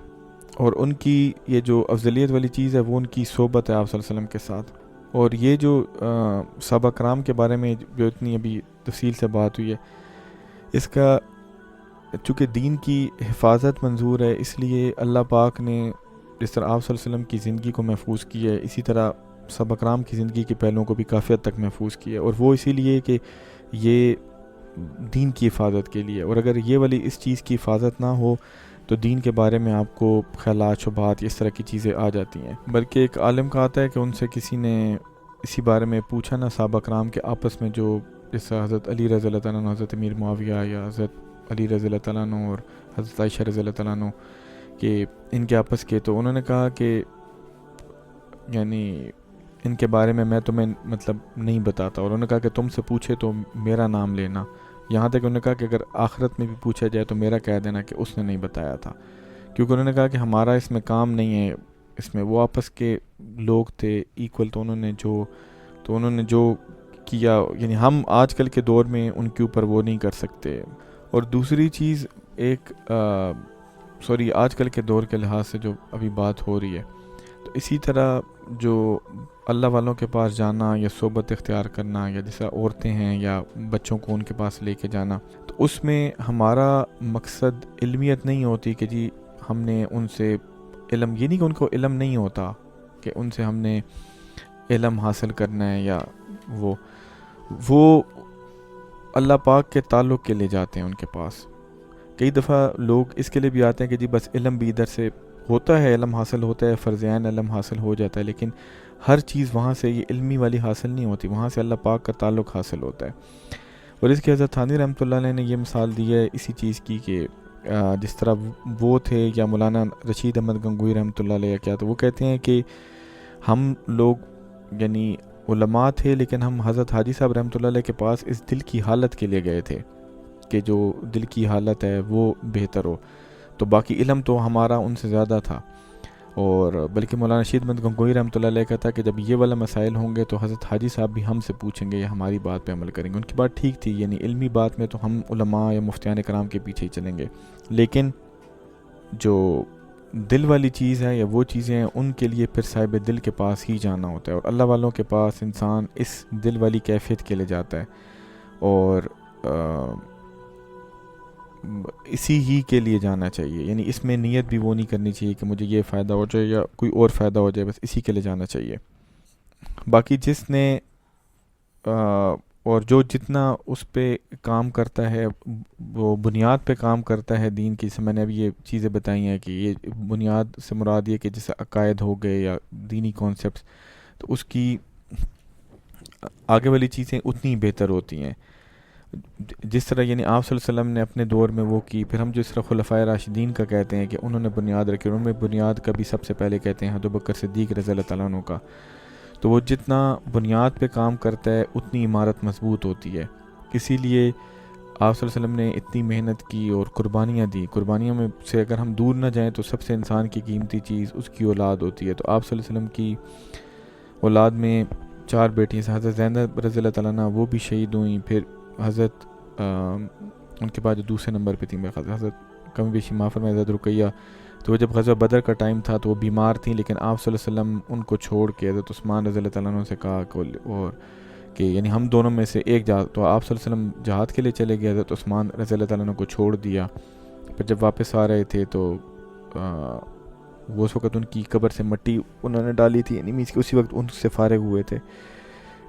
اور ان کی یہ جو افضلیت والی چیز ہے وہ ان کی صحبت ہے آپ صلی اللہ علیہ وسلم کے ساتھ. اور یہ جو صحابہ کرام کے بارے میں جو اتنی ابھی تفصیل سے بات ہوئی ہے، اس کا چونکہ دین کی حفاظت منظور ہے، اس لیے اللہ پاک نے جس طرح آپ صلی اللہ علیہ وسلم کی زندگی کو محفوظ کی ہے، اسی طرح صحابہ کرام کی زندگی کے پہلوؤں کو بھی کافی حد تک محفوظ کیا ہے، اور وہ اسی لیے کہ یہ دین کی حفاظت کے لیے. اور اگر یہ والی اس چیز کی حفاظت نہ ہو تو دین کے بارے میں آپ کو خیالات، شبہات، اس طرح کی چیزیں آ جاتی ہیں. بلکہ ایک عالم کا آتا ہے کہ ان سے کسی نے اسی بارے میں پوچھا نا، صحابہ کرام کے آپس میں جو جیسا حضرت علی رضی اللہ تعالیٰ عنہ، حضرت امیر معاویہ، یا حضرت علی رضی اللہ تعالیٰ عنہ اور حضرت عائشہ رضی اللہ تعالیٰ عنہ کہ ان کے آپس کے، تو انہوں نے کہا کہ یعنی ان کے بارے میں تمہیں مطلب نہیں بتاتا، اور انہوں نے کہا کہ تم سے پوچھے تو میرا نام لینا. یہاں تک انہوں نے کہا کہ اگر آخرت میں بھی پوچھا جائے تو میرا کہہ دینا کہ اس نے نہیں بتایا تھا، کیونکہ انہوں نے کہا کہ ہمارا اس میں کام نہیں ہے، اس میں وہ آپس کے لوگ تھے ایکول، تو انہوں نے جو کیا یعنی ہم آج کل کے دور میں ان کے اوپر وہ نہیں کر سکتے. اور دوسری چیز آج کل کے دور کے لحاظ سے جو ابھی بات ہو رہی ہے، تو اسی طرح جو اللہ والوں کے پاس جانا یا صحبت اختیار کرنا، یا جیسا عورتیں ہیں یا بچوں کو ان کے پاس لے کے جانا، تو اس میں ہمارا مقصد علمیت نہیں ہوتی کہ جی ہم نے ان سے علم، یہ نہیں کہ ان کو علم نہیں ہوتا کہ ان سے ہم نے علم حاصل کرنا ہے، یا وہ اللہ پاک کے تعلق کے لے جاتے ہیں ان کے پاس. کئی دفعہ لوگ اس کے لیے بھی آتے ہیں کہ جی بس علم بھی ادھر سے ہوتا ہے، علم حاصل ہوتا ہے، فرض عین علم حاصل ہو جاتا ہے، لیکن ہر چیز وہاں سے یہ علمی والی حاصل نہیں ہوتی، وہاں سے اللہ پاک کا تعلق حاصل ہوتا ہے. اور اس کی حضرت تھانوی رحمۃ اللہ علیہ نے یہ مثال دی ہے اسی چیز کی کہ جس طرح وہ تھے، یا مولانا رشید احمد گنگوئی رحمۃ اللہ علیہ کیا، تو وہ کہتے ہیں کہ ہم لوگ یعنی علماء تھے، لیکن ہم حضرت حاجی صاحب رحمۃ اللہ علیہ کے پاس اس دل کی حالت کے لیے گئے تھے کہ جو دل کی حالت ہے وہ بہتر ہو، تو باقی علم تو ہمارا ان سے زیادہ تھا. اور بلکہ مولانا رشید احمد گنگوئی رحمۃ اللہ علیہ کہتا کہ جب یہ والا مسائل ہوں گے تو حضرت حاجی صاحب بھی ہم سے پوچھیں گے یا ہماری بات پہ عمل کریں گے. ان کی بات ٹھیک تھی، یعنی علمی بات میں تو ہم علماء یا مفتیان کرام کے پیچھے ہی چلیں گے، لیکن جو دل والی چیز ہے یا وہ چیزیں ہیں ان کے لیے پھر صاحب دل کے پاس ہی جانا ہوتا ہے، اور اللہ والوں کے پاس انسان اس دل والی کیفیت کے لیے جاتا ہے، اور اسی ہی کے لیے جانا چاہیے. یعنی اس میں نیت بھی وہ نہیں کرنی چاہیے کہ مجھے یہ فائدہ ہو جائے یا کوئی اور فائدہ ہو جائے، بس اسی کے لیے جانا چاہیے. باقی جس نے اور جو جتنا اس پہ کام کرتا ہے وہ بنیاد پہ کام کرتا ہے دین کی، جیسے میں نے ابھی یہ چیزیں بتائی ہیں کہ یہ بنیاد سے مراد یہ کہ جیسے عقائد ہو گئے یا دینی کانسیپٹس، تو اس کی آگے والی چیزیں اتنی بہتر ہوتی ہیں. جس طرح یعنی آپ صلی اللہ علیہ وسلم نے اپنے دور میں وہ کی، پھر ہم جس طرح خلفائے راشدین کا کہتے ہیں کہ انہوں نے بنیاد رکھی، ان میں بنیاد کا بھی سب سے پہلے کہتے ہیں حضرت بکر صدیق رضی اللہ تعالیٰ عنہ کا. تو وہ جتنا بنیاد پہ کام کرتا ہے اتنی عمارت مضبوط ہوتی ہے. اسی لیے آپ صلی اللہ علیہ وسلم نے اتنی محنت کی اور قربانیاں دی. قربانیوں میں سے اگر ہم دور نہ جائیں تو سب سے انسان کی قیمتی چیز اس کی اولاد ہوتی ہے. تو آپ صلی اللہ علیہ وسلم کی اولاد میں 4 بیٹیاں ہیں، حضرت زینب رضی اللہ تعالیٰ عنہ وہ بھی شہید ہوئیں، پھر حضرت ان کے بعد جو دوسرے نمبر پہ تھیں حضرت کمی بیشی معاف فرمائے حضرت رقیہ، تو وہ جب غزوہ بدر کا ٹائم تھا تو وہ بیمار تھیں، لیکن آپ صلی اللہ علیہ وسلم ان کو چھوڑ کے حضرت عثمان رضی اللہ تعالیٰ عنہ سے کہا کہ یعنی ہم دونوں میں سے ایک جہاد، تو آپ صلی اللہ علیہ وسلم جہاد کے لیے چلے گئے، حضرت عثمان رضی اللہ تعالیٰ عنہ کو چھوڑ دیا. پھر جب واپس آ رہے تھے تو وہ اس وقت ان کی قبر سے مٹی انہوں نے ڈالی تھی، یعنی مینس کہ اسی وقت ان سے فارغ ہوئے تھے.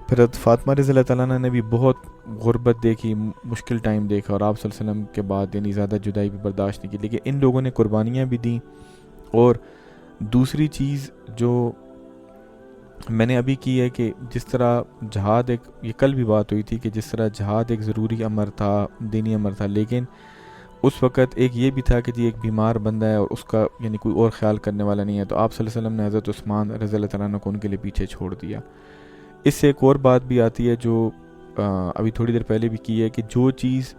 پھر حضرت فاطمہ رضی اللہ تعالیٰ عنہ نے بھی بہت غربت دیکھی، مشکل ٹائم دیکھا، اور آپ صلی اللہ علیہ وسلم کے بعد یعنی زیادہ جدائی بھی برداشت نہیں کی، لیکن ان لوگوں نے قربانیاں بھی دیں. اور دوسری چیز جو میں نے ابھی کی ہے کہ جس طرح جہاد ایک، یہ کل بھی بات ہوئی تھی کہ جس طرح جہاد ایک ضروری امر تھا، دینی امر تھا، لیکن اس وقت ایک یہ بھی تھا کہ جی ایک بیمار بندہ ہے اور اس کا یعنی کوئی اور خیال کرنے والا نہیں ہے، تو آپ صلی اللہ علیہ وسلم نے حضرت عثمان رضی اللہ تعالیٰ عنہ کو ان کے لیے پیچھے چھوڑ دیا. اس سے ایک اور بات بھی آتی ہے جو ابھی تھوڑی دیر پہلے بھی کی ہے کہ جو چیز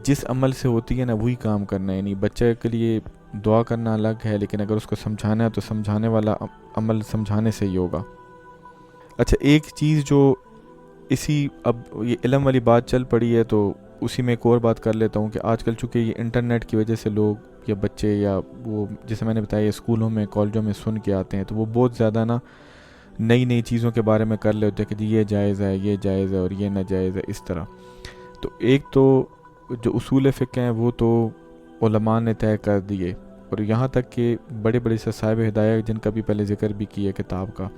جس عمل سے ہوتی ہے نا وہی کام کرنا ہے. یعنی بچے کے لیے دعا کرنا الگ ہے، لیکن اگر اس کو سمجھانا ہے تو سمجھانے والا عمل سمجھانے سے ہی ہوگا. اچھا، ایک چیز جو اسی اب یہ علم والی بات چل پڑی ہے تو اسی میں ایک اور بات کر لیتا ہوں کہ آج کل چونکہ یہ انٹرنیٹ کی وجہ سے لوگ یا بچے یا وہ جیسے میں نے بتایا اسکولوں میں کالجوں میں سن کے آتے ہیں، تو وہ بہت زیادہ نا نئی چیزوں کے بارے میں کر لے ہوتے ہیں کہ جی یہ جائز ہے، یہ جائز ہے اور یہ ناجائز ہے، اس طرح. تو ایک تو جو اصول فقہ ہیں وہ تو علماء نے طے کر دیے، اور یہاں تک کہ بڑے بڑے صاحب ہدایت جن کا بھی پہلے ذکر بھی کیا کتاب کا،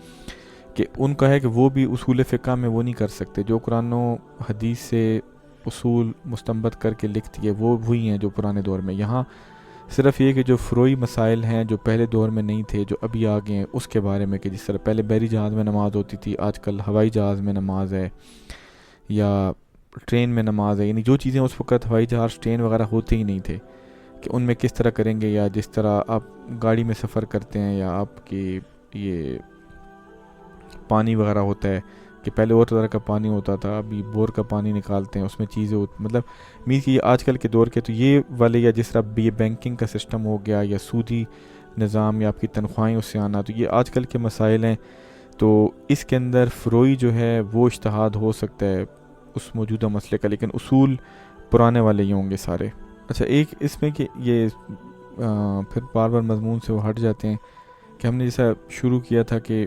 کہ ان کا ہے کہ وہ بھی اصول فقہ میں وہ نہیں کر سکتے. جو قرآن و حدیث سے اصول مستنبط کر کے لکھ دیے وہ وہی ہیں جو پرانے دور میں. یہاں صرف یہ کہ جو فروعی مسائل ہیں جو پہلے دور میں نہیں تھے جو ابھی آ گئے ہیں اس کے بارے میں، کہ جس طرح پہلے بحری جہاز میں نماز ہوتی تھی، آج کل ہوائی جہاز میں نماز ہے، یا ٹرین میں نماز ہے. یعنی جو چیزیں اس وقت ہوائی جہاز ٹرین وغیرہ ہوتے ہی نہیں تھے کہ ان میں کس طرح کریں گے، یا جس طرح آپ گاڑی میں سفر کرتے ہیں یا آپ کی یہ پانی وغیرہ ہوتا ہے کہ پہلے اور طرح کا پانی ہوتا تھا، ابھی بور کا پانی نکالتے ہیں، اس میں چیزیں مطلب مینس کہ آج کل کے دور کے تو یہ والے، یا جس طرح یہ بینکنگ کا سسٹم ہو گیا یا سودی نظام یا آپ کی تنخواہیں اس سے آنا، تو یہ آج کل کے مسائل ہیں. تو اس کے اندر فروعی جو ہے وہ اجتہاد ہو سکتا ہے اس موجودہ مسئلے کا، لیکن اصول پرانے والے ہی ہوں گے سارے. اچھا، ایک اس میں کہ یہ پھر بار بار مضمون سے وہ ہٹ جاتے ہیں کہ ہم نے جیسا شروع کیا تھا کہ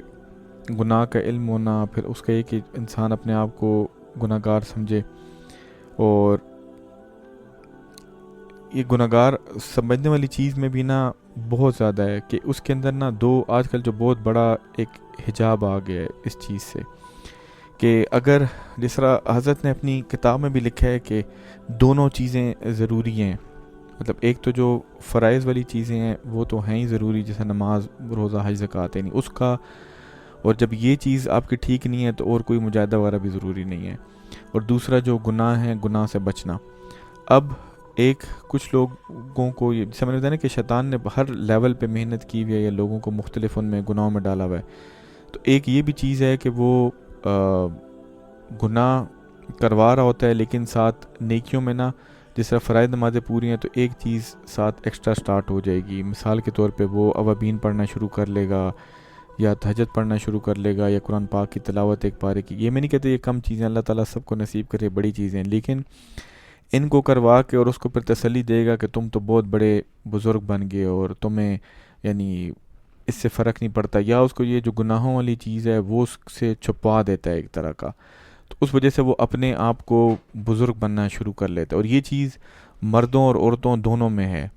گناہ کا علم ہونا، پھر اس کا یہ کہ انسان اپنے آپ کو گناہ گار سمجھے، اور یہ گناہ گار سمجھنے والی چیز میں بھی نا بہت زیادہ ہے کہ اس کے اندر نا دو آج کل جو بہت بڑا ایک حجاب آ گیا ہے اس چیز سے، کہ اگر جس طرح حضرت نے اپنی کتاب میں بھی لکھا ہے کہ دونوں چیزیں ضروری ہیں، مطلب ایک تو جو فرائض والی چیزیں ہیں وہ تو ہیں ہی ضروری، جیسے نماز، روزہ، حج، زکوٰۃ، یعنی اس کا، اور جب یہ چیز آپ کی ٹھیک نہیں ہے تو اور کوئی مجاہدہ وغیرہ بھی ضروری نہیں ہے، اور دوسرا جو گناہ ہے، گناہ سے بچنا۔ اب ایک کچھ لوگوں کو یہ جیسے میں نے بتایا نا کہ شیطان نے ہر لیول پہ محنت کی ہوئی ہے یا لوگوں کو مختلف ان میں گناہوں میں ڈالا ہوا ہے، تو ایک یہ بھی چیز ہے کہ وہ گناہ کروا رہا ہوتا ہے، لیکن ساتھ نیکیوں میں نا جس طرح فرائض نمازیں پوری ہیں تو ایک چیز ساتھ ایکسٹرا سٹارٹ ہو جائے گی، مثال کے طور پہ وہ اوابین پڑھنا شروع کر لے گا، یا تہجد پڑھنا شروع کر لے گا، یا قرآن پاک کی تلاوت ایک پارے کی۔ یہ میں نہیں کہتے یہ کم چیزیں، اللہ تعالیٰ سب کو نصیب کرے، بڑی چیزیں، لیکن ان کو کروا کے اور اس کو پھر تسلی دے گا کہ تم تو بہت بڑے بزرگ بن گئے اور تمہیں یعنی اس سے فرق نہیں پڑتا، یا اس کو یہ جو گناہوں والی چیز ہے وہ اس سے چھپا دیتا ہے ایک طرح کا، تو اس وجہ سے وہ اپنے آپ کو بزرگ بننا شروع کر لیتا ہے، اور یہ چیز مردوں اور عورتوں دونوں میں ہے،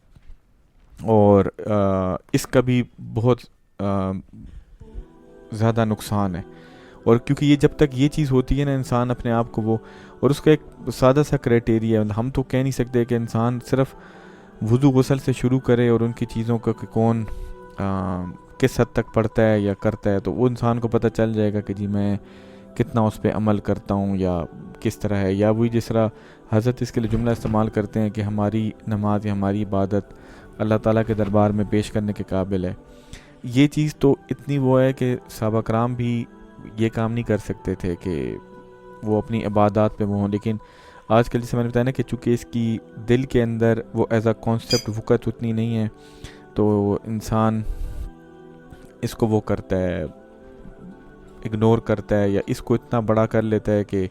اور اس کا بھی بہت زیادہ نقصان ہے، اور کیونکہ یہ جب تک یہ چیز ہوتی ہے نا انسان اپنے آپ کو وہ، اور اس کا ایک سادہ سا کرائٹیریا ہے، ہم تو کہہ نہیں سکتے کہ انسان صرف وضو غسل سے شروع کرے اور ان کی چیزوں کا کہ کون کس حد تک پڑھتا ہے یا کرتا ہے، تو وہ انسان کو پتہ چل جائے گا کہ جی میں کتنا اس پہ عمل کرتا ہوں یا کس طرح ہے، یا وہی جس طرح حضرت اس کے لیے جملہ استعمال کرتے ہیں کہ ہماری نماز یا ہماری عبادت اللہ تعالیٰ کے دربار میں پیش کرنے کے قابل ہے۔ یہ چیز تو اتنی وہ ہے کہ صحابہ کرام بھی یہ کام نہیں کر سکتے تھے کہ وہ اپنی عبادات پہ وہ ہوں، لیکن آج کل جیسے میں نے بتایا نا کہ چونکہ اس کی دل کے اندر وہ ایز اے کانسیپٹ وقت اتنی نہیں ہے، تو انسان اس کو وہ کرتا ہے، اگنور کرتا ہے، یا اس کو اتنا بڑا کر لیتا ہے کہ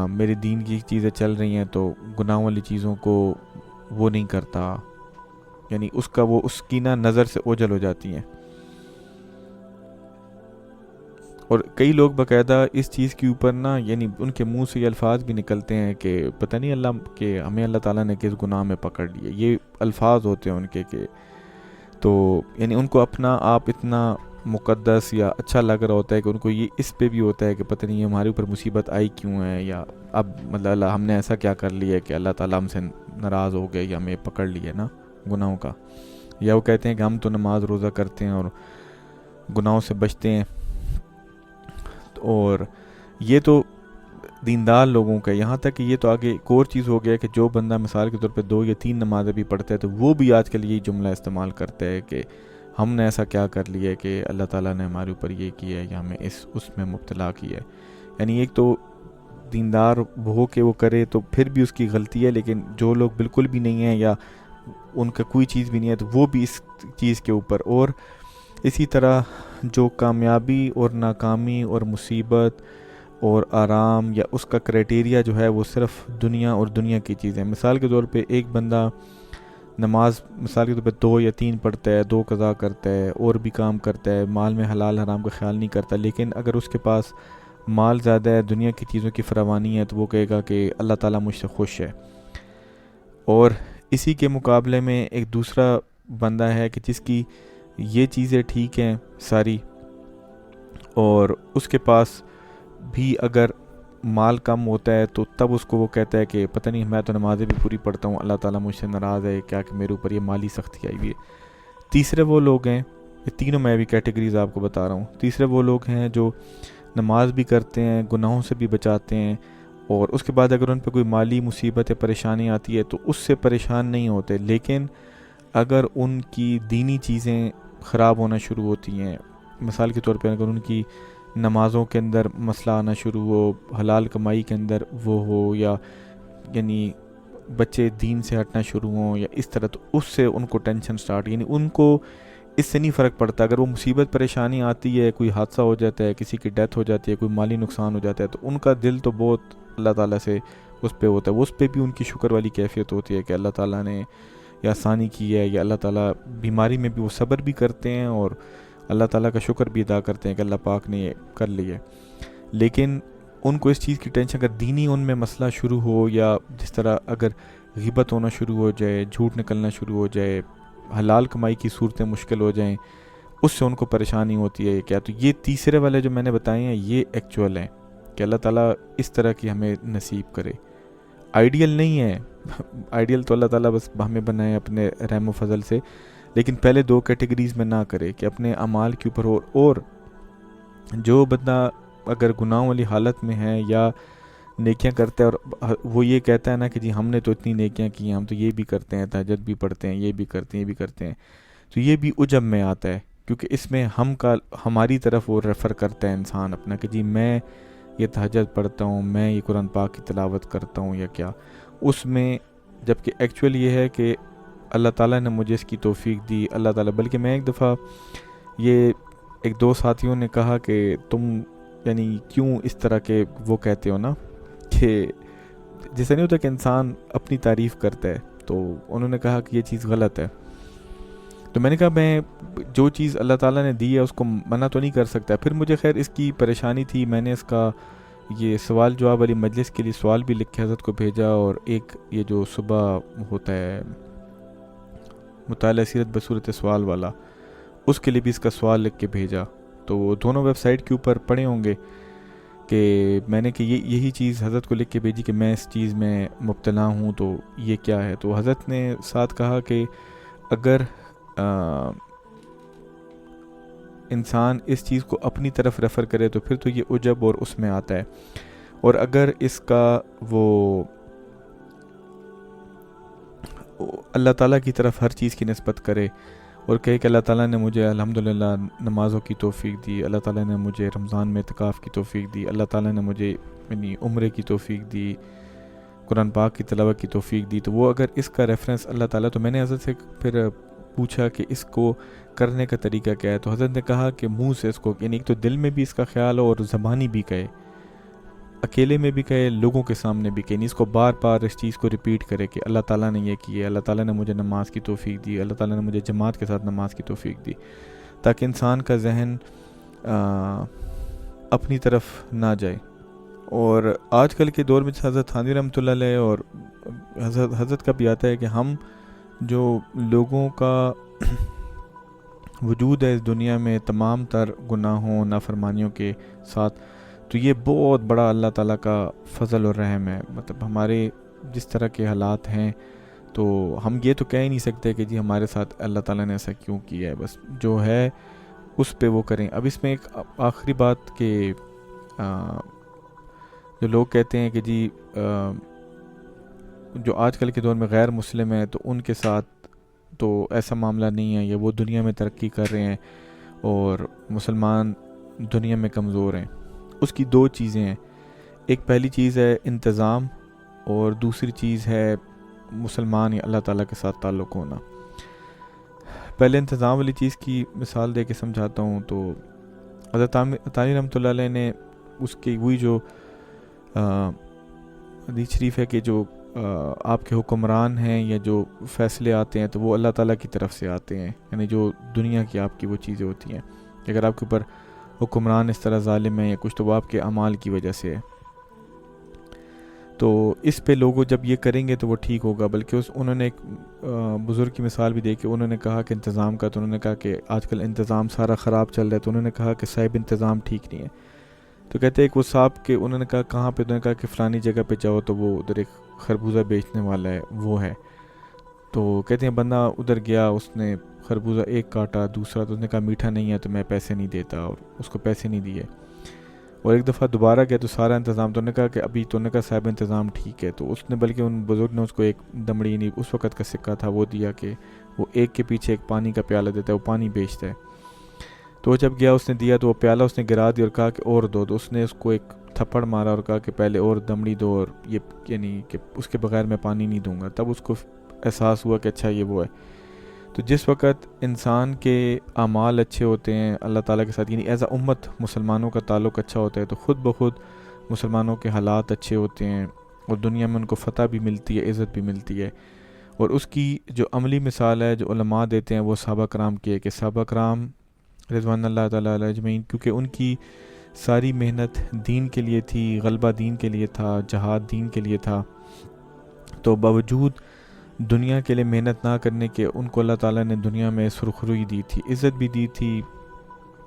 میرے دین کی چیزیں چل رہی ہیں تو گناہوں والی چیزوں کو وہ نہیں کرتا، یعنی اس کا وہ اس کی نا نظر سے اوجھل ہو جاتی ہیں، اور کئی لوگ باقاعدہ اس چیز کے اوپر نا یعنی ان کے منہ سے یہ الفاظ بھی نکلتے ہیں کہ پتہ نہیں اللہ کہ ہمیں اللہ تعالیٰ نے کس گناہ میں پکڑ لیا، یہ الفاظ ہوتے ہیں ان کے کہ تو یعنی ان کو اپنا آپ اتنا مقدس یا اچھا لگ رہا ہوتا ہے کہ ان کو یہ اس پہ بھی ہوتا ہے کہ پتہ نہیں ہمارے اوپر مصیبت آئی کیوں ہے، یا اب مطلب اللہ ہم نے ایسا کیا کر لیا ہے کہ اللہ تعالیٰ ہم سے ناراض ہو گئے یا ہمیں پکڑ لیا نا گناہوں کا، یا وہ کہتے ہیں کہ ہم تو نماز روزہ کرتے ہیں اور گناہوں سے بچتے ہیں، اور یہ تو دیندار لوگوں کا، یہاں تک کہ یہ تو آگے ایک اور چیز ہو گیا کہ جو بندہ مثال کے طور پہ 2 یا 3 نمازیں بھی پڑھتا ہے تو وہ بھی آج کل یہی جملہ استعمال کرتا ہے کہ ہم نے ایسا کیا کر لیا ہے کہ اللہ تعالیٰ نے ہمارے اوپر یہ کیا ہے یا ہمیں اس میں مبتلا کیا ہے، یعنی ایک تو دیندار ہو کے وہ کرے تو پھر بھی اس کی غلطی ہے، لیکن جو لوگ بالکل بھی نہیں ہیں یا ان کا کوئی چیز بھی نہیں ہے تو وہ بھی اس چیز کے اوپر، اور اسی طرح جو کامیابی اور ناکامی اور مصیبت اور آرام یا اس کا کرائٹیریا جو ہے وہ صرف دنیا اور دنیا کی چیزیں، مثال کے طور پہ ایک بندہ نماز مثال کے طور پہ 2 یا 3 پڑھتا ہے، 2 قضا کرتا ہے، اور بھی کام کرتا ہے، مال میں حلال حرام کا خیال نہیں کرتا، لیکن اگر اس کے پاس مال زیادہ ہے، دنیا کی چیزوں کی فراوانی ہے، تو وہ کہے گا کہ اللہ تعالیٰ مجھ سے خوش ہے، اور اسی کے مقابلے میں ایک دوسرا بندہ ہے کہ جس کی یہ چیزیں ٹھیک ہیں ساری، اور اس کے پاس بھی اگر مال کم ہوتا ہے تو تب اس کو وہ کہتا ہے کہ پتہ نہیں میں تو نمازیں بھی پوری پڑھتا ہوں، اللہ تعالیٰ مجھ سے ناراض ہے کیا کہ میرے اوپر یہ مالی سختی آئی ہوئی ہے۔ تیسرے وہ لوگ ہیں، یہ تینوں میں بھی کیٹیگریز آپ کو بتا رہا ہوں، تیسرے وہ لوگ ہیں جو نماز بھی کرتے ہیں، گناہوں سے بھی بچاتے ہیں، اور اس کے بعد اگر ان پہ کوئی مالی مصیبت یا پریشانی آتی ہے تو اس سے پریشان نہیں ہوتے، لیکن اگر ان کی دینی چیزیں خراب ہونا شروع ہوتی ہیں، مثال کے طور پہ اگر ان کی نمازوں کے اندر مسئلہ آنا شروع ہو، حلال کمائی کے اندر وہ ہو، یا یعنی بچے دین سے ہٹنا شروع ہوں یا اس طرح، تو اس سے ان کو ٹینشن سٹارٹ، یعنی ان کو اس سے نہیں فرق پڑتا، اگر وہ مصیبت پریشانی آتی ہے، کوئی حادثہ ہو جاتا ہے، کسی کی ڈیتھ ہو جاتی ہے، کوئی مالی نقصان ہو جاتا ہے، تو ان کا دل تو بہت اللہ تعالیٰ سے اس پہ ہوتا ہے، وہ اس پہ بھی ان کی شکر والی کیفیت ہوتی ہے کہ اللہ تعالیٰ نے یا آسانی کی ہے, یا اللہ تعالیٰ بیماری میں بھی وہ صبر بھی کرتے ہیں اور اللہ تعالیٰ کا شکر بھی ادا کرتے ہیں کہ اللہ پاک نے یہ کر لی ہے. لیکن ان کو اس چیز کی ٹینشن, اگر دینی ان میں مسئلہ شروع ہو, یا جس طرح اگر غیبت ہونا شروع ہو جائے, جھوٹ نکلنا شروع ہو جائے, حلال کمائی کی صورتیں مشکل ہو جائیں, اس سے ان کو پریشانی ہوتی ہے. کیا تو یہ تیسرے والے جو میں نے بتائے ہیں یہ ایکچول ہیں کہ اللہ تعالیٰ اس طرح کی ہمیں نصیب کرے. آئیڈیل نہیں ہے, آئیڈیل تو اللہ تعالیٰ بس ہمیں بنائے اپنے رحم و فضل سے, لیکن پہلے دو کیٹیگریز میں نہ کرے کہ اپنے اعمال کے اوپر ہو. اور جو بندہ اگر گناہوں والی حالت میں ہے یا نیکیاں کرتا ہے اور وہ یہ کہتا ہے نا کہ جی ہم نے تو اتنی نیکیاں کی ہیں, ہم تو یہ بھی کرتے ہیں, تہجد بھی پڑھتے ہیں, یہ بھی کرتے ہیں, یہ بھی کرتے ہیں, تو یہ بھی عجب میں آتا ہے, کیونکہ اس میں ہماری طرف وہ ریفر کرتا ہے انسان اپنا کہ جی میں یہ تہجد پڑھتا ہوں, میں یہ قرآن پاک کی تلاوت کرتا ہوں یا کیا. اس میں جبکہ ایکچوئل یہ ہے کہ اللہ تعالیٰ نے مجھے اس کی توفیق دی, اللہ تعالیٰ. بلکہ میں ایک دفعہ یہ ایک دو ساتھیوں نے کہا کہ تم یعنی کیوں اس طرح کے وہ کہتے ہو نا کہ جیسا نہیں ہوتا کہ انسان اپنی تعریف کرتا ہے, تو انہوں نے کہا کہ یہ چیز غلط ہے. تو میں نے کہا میں جو چیز اللہ تعالیٰ نے دی ہے اس کو منع تو نہیں کر سکتا. پھر مجھے خیر اس کی پریشانی تھی, میں نے اس کا یہ سوال جواب والی مجلس کے لیے سوال بھی لکھ کے حضرت کو بھیجا, اور ایک یہ جو صبح ہوتا ہے مطالعہ سیرت بصورت سوال والا, اس کے لیے بھی اس کا سوال لکھ کے بھیجا. تو وہ دونوں ویب سائٹ کے اوپر پڑھے ہوں گے کہ میں نے کہ یہی چیز حضرت کو لکھ کے بھیجی کہ میں اس چیز میں مبتلا ہوں, تو یہ کیا ہے. تو حضرت نے ساتھ کہا کہ اگر انسان اس چیز کو اپنی طرف ریفر کرے تو پھر تو یہ عجب اور اس میں آتا ہے, اور اگر اس کا وہ اللہ تعالیٰ کی طرف ہر چیز کی نسبت کرے اور کہے کہ اللہ تعالیٰ نے مجھے الحمدللہ نمازوں کی توفیق دی, اللہ تعالیٰ نے مجھے رمضان میں اعتکاف کی توفیق دی, اللہ تعالیٰ نے مجھے یعنی عمرے کی توفیق دی, قرآن پاک کی تلاوت کی توفیق دی, تو وہ اگر اس کا ریفرنس اللہ تعالیٰ. تو میں نے حضرت سے پھر پوچھا کہ اس کو کرنے کا طریقہ کیا ہے. تو حضرت نے کہا کہ منہ سے اس کو یعنی ایک تو دل میں بھی اس کا خیال ہو اور زبانی بھی کہے, اکیلے میں بھی کہے, لوگوں کے سامنے بھی کہے, اس کو بار بار اس چیز کو ریپیٹ کرے کہ اللہ تعالیٰ نے یہ کیا, اللہ تعالیٰ نے مجھے نماز کی توفیق دی, اللہ تعالیٰ نے مجھے جماعت کے ساتھ نماز کی توفیق دی, تاکہ انسان کا ذہن اپنی طرف نہ جائے. اور آج کل کے دور میں حضرت تھانوی رحمۃ اللہ علیہ اور حضرت کا بھی آتا ہے کہ ہم جو لوگوں کا وجود ہے اس دنیا میں تمام تر گناہوں نافرمانیوں کے ساتھ, تو یہ بہت بڑا اللہ تعالیٰ کا فضل اور رحم ہے. مطلب ہمارے جس طرح کے حالات ہیں تو ہم یہ تو کہہ ہی نہیں سکتے کہ جی ہمارے ساتھ اللہ تعالیٰ نے ایسا کیوں کیا ہے, بس جو ہے اس پہ وہ کریں. اب اس میں ایک آخری بات کہ جو لوگ کہتے ہیں کہ جی جو آج کل کے دور میں غیر مسلم ہیں تو ان کے ساتھ تو ایسا معاملہ نہیں ہے, یا وہ دنیا میں ترقی کر رہے ہیں اور مسلمان دنیا میں کمزور ہیں. اس کی دو چیزیں ہیں, ایک پہلی چیز ہے انتظام, اور دوسری چیز ہے مسلمان یا اللہ تعالیٰ کے ساتھ تعلق ہونا. پہلے انتظام والی چیز کی مثال دے کے سمجھاتا ہوں. تو حضرت تھانوی رحمۃ اللہ علیہ نے اس کی وہی جو حدیث شریف ہے کہ جو آپ کے حکمران ہیں یا جو فیصلے آتے ہیں تو وہ اللہ تعالیٰ کی طرف سے آتے ہیں, یعنی جو دنیا کی آپ کی وہ چیزیں ہوتی ہیں کہ اگر آپ کے اوپر حکمران اس طرح ظالم ہے یا کچھ تو وہ آپ کے اعمال کی وجہ سے ہے. تو اس پہ لوگوں جب یہ کریں گے تو وہ ٹھیک ہوگا. بلکہ انہوں نے ایک بزرگ کی مثال بھی دے کے انہوں نے کہا کہ انتظام کا, تو انہوں نے کہا کہ آج کل انتظام سارا خراب چل رہا ہے, تو انہوں نے کہا کہ صاحب انتظام ٹھیک نہیں ہے. تو کہتے ہیں کہ وہ صاحب کے, انہوں نے کہا کہاں پہ, انہوں نے کہا کہ فلانی جگہ پہ جاؤ تو وہ ادھر ایک خربوزہ بیچنے والا ہے وہ ہے. تو کہتے ہیں بندہ ادھر گیا, اس نے خربوزہ ایک کاٹا, دوسرا, تو اس نے کہا میٹھا نہیں ہے تو میں پیسے نہیں دیتا, اور اس کو پیسے نہیں دیے. اور ایک دفعہ دوبارہ گیا تو سارا انتظام, تو انہوں نے کہا کہ ابھی, تو انہوں نے کہا صاحب انتظام ٹھیک ہے. تو اس نے بلکہ ان بزرگ نے اس کو ایک دمڑی, نہیں اس وقت کا سکہ تھا, وہ دیا کہ وہ ایک کے پیچھے ایک پانی کا پیالہ دیتا ہے, وہ پانی بیچتا ہے. تو جب گیا اس نے دیا تو وہ پیالہ اس نے گرا دیا اور کہا کہ اور دو. تو اس نے اس کو ایک تھپڑ مارا اور کہا کہ پہلے اور دمڑی دو, اور یہ یعنی کہ اس کے بغیر میں پانی نہیں دوں گا. تب اس کو احساس ہوا کہ اچھا یہ وہ ہے. تو جس وقت انسان کے اعمال اچھے ہوتے ہیں اللہ تعالیٰ کے ساتھ, یعنی ایز اے امت مسلمانوں کا تعلق اچھا ہوتا ہے, تو خود بخود مسلمانوں کے حالات اچھے ہوتے ہیں اور دنیا میں ان کو فتح بھی ملتی ہے, عزت بھی ملتی ہے. اور اس کی جو عملی مثال ہے جو علماء دیتے ہیں وہ صحابہ کرام کی ہے کہ صحابہ کرام رضوان اللہ تعالیٰ علیہ اجمعین، کیونکہ ان کی ساری محنت دین کے لیے تھی، غلبہ دین کے لیے تھا، جہاد دین کے لیے تھا، تو باوجود دنیا کے لیے محنت نہ کرنے کے ان کو اللہ تعالیٰ نے دنیا میں سرخروئی دی تھی، عزت بھی دی تھی،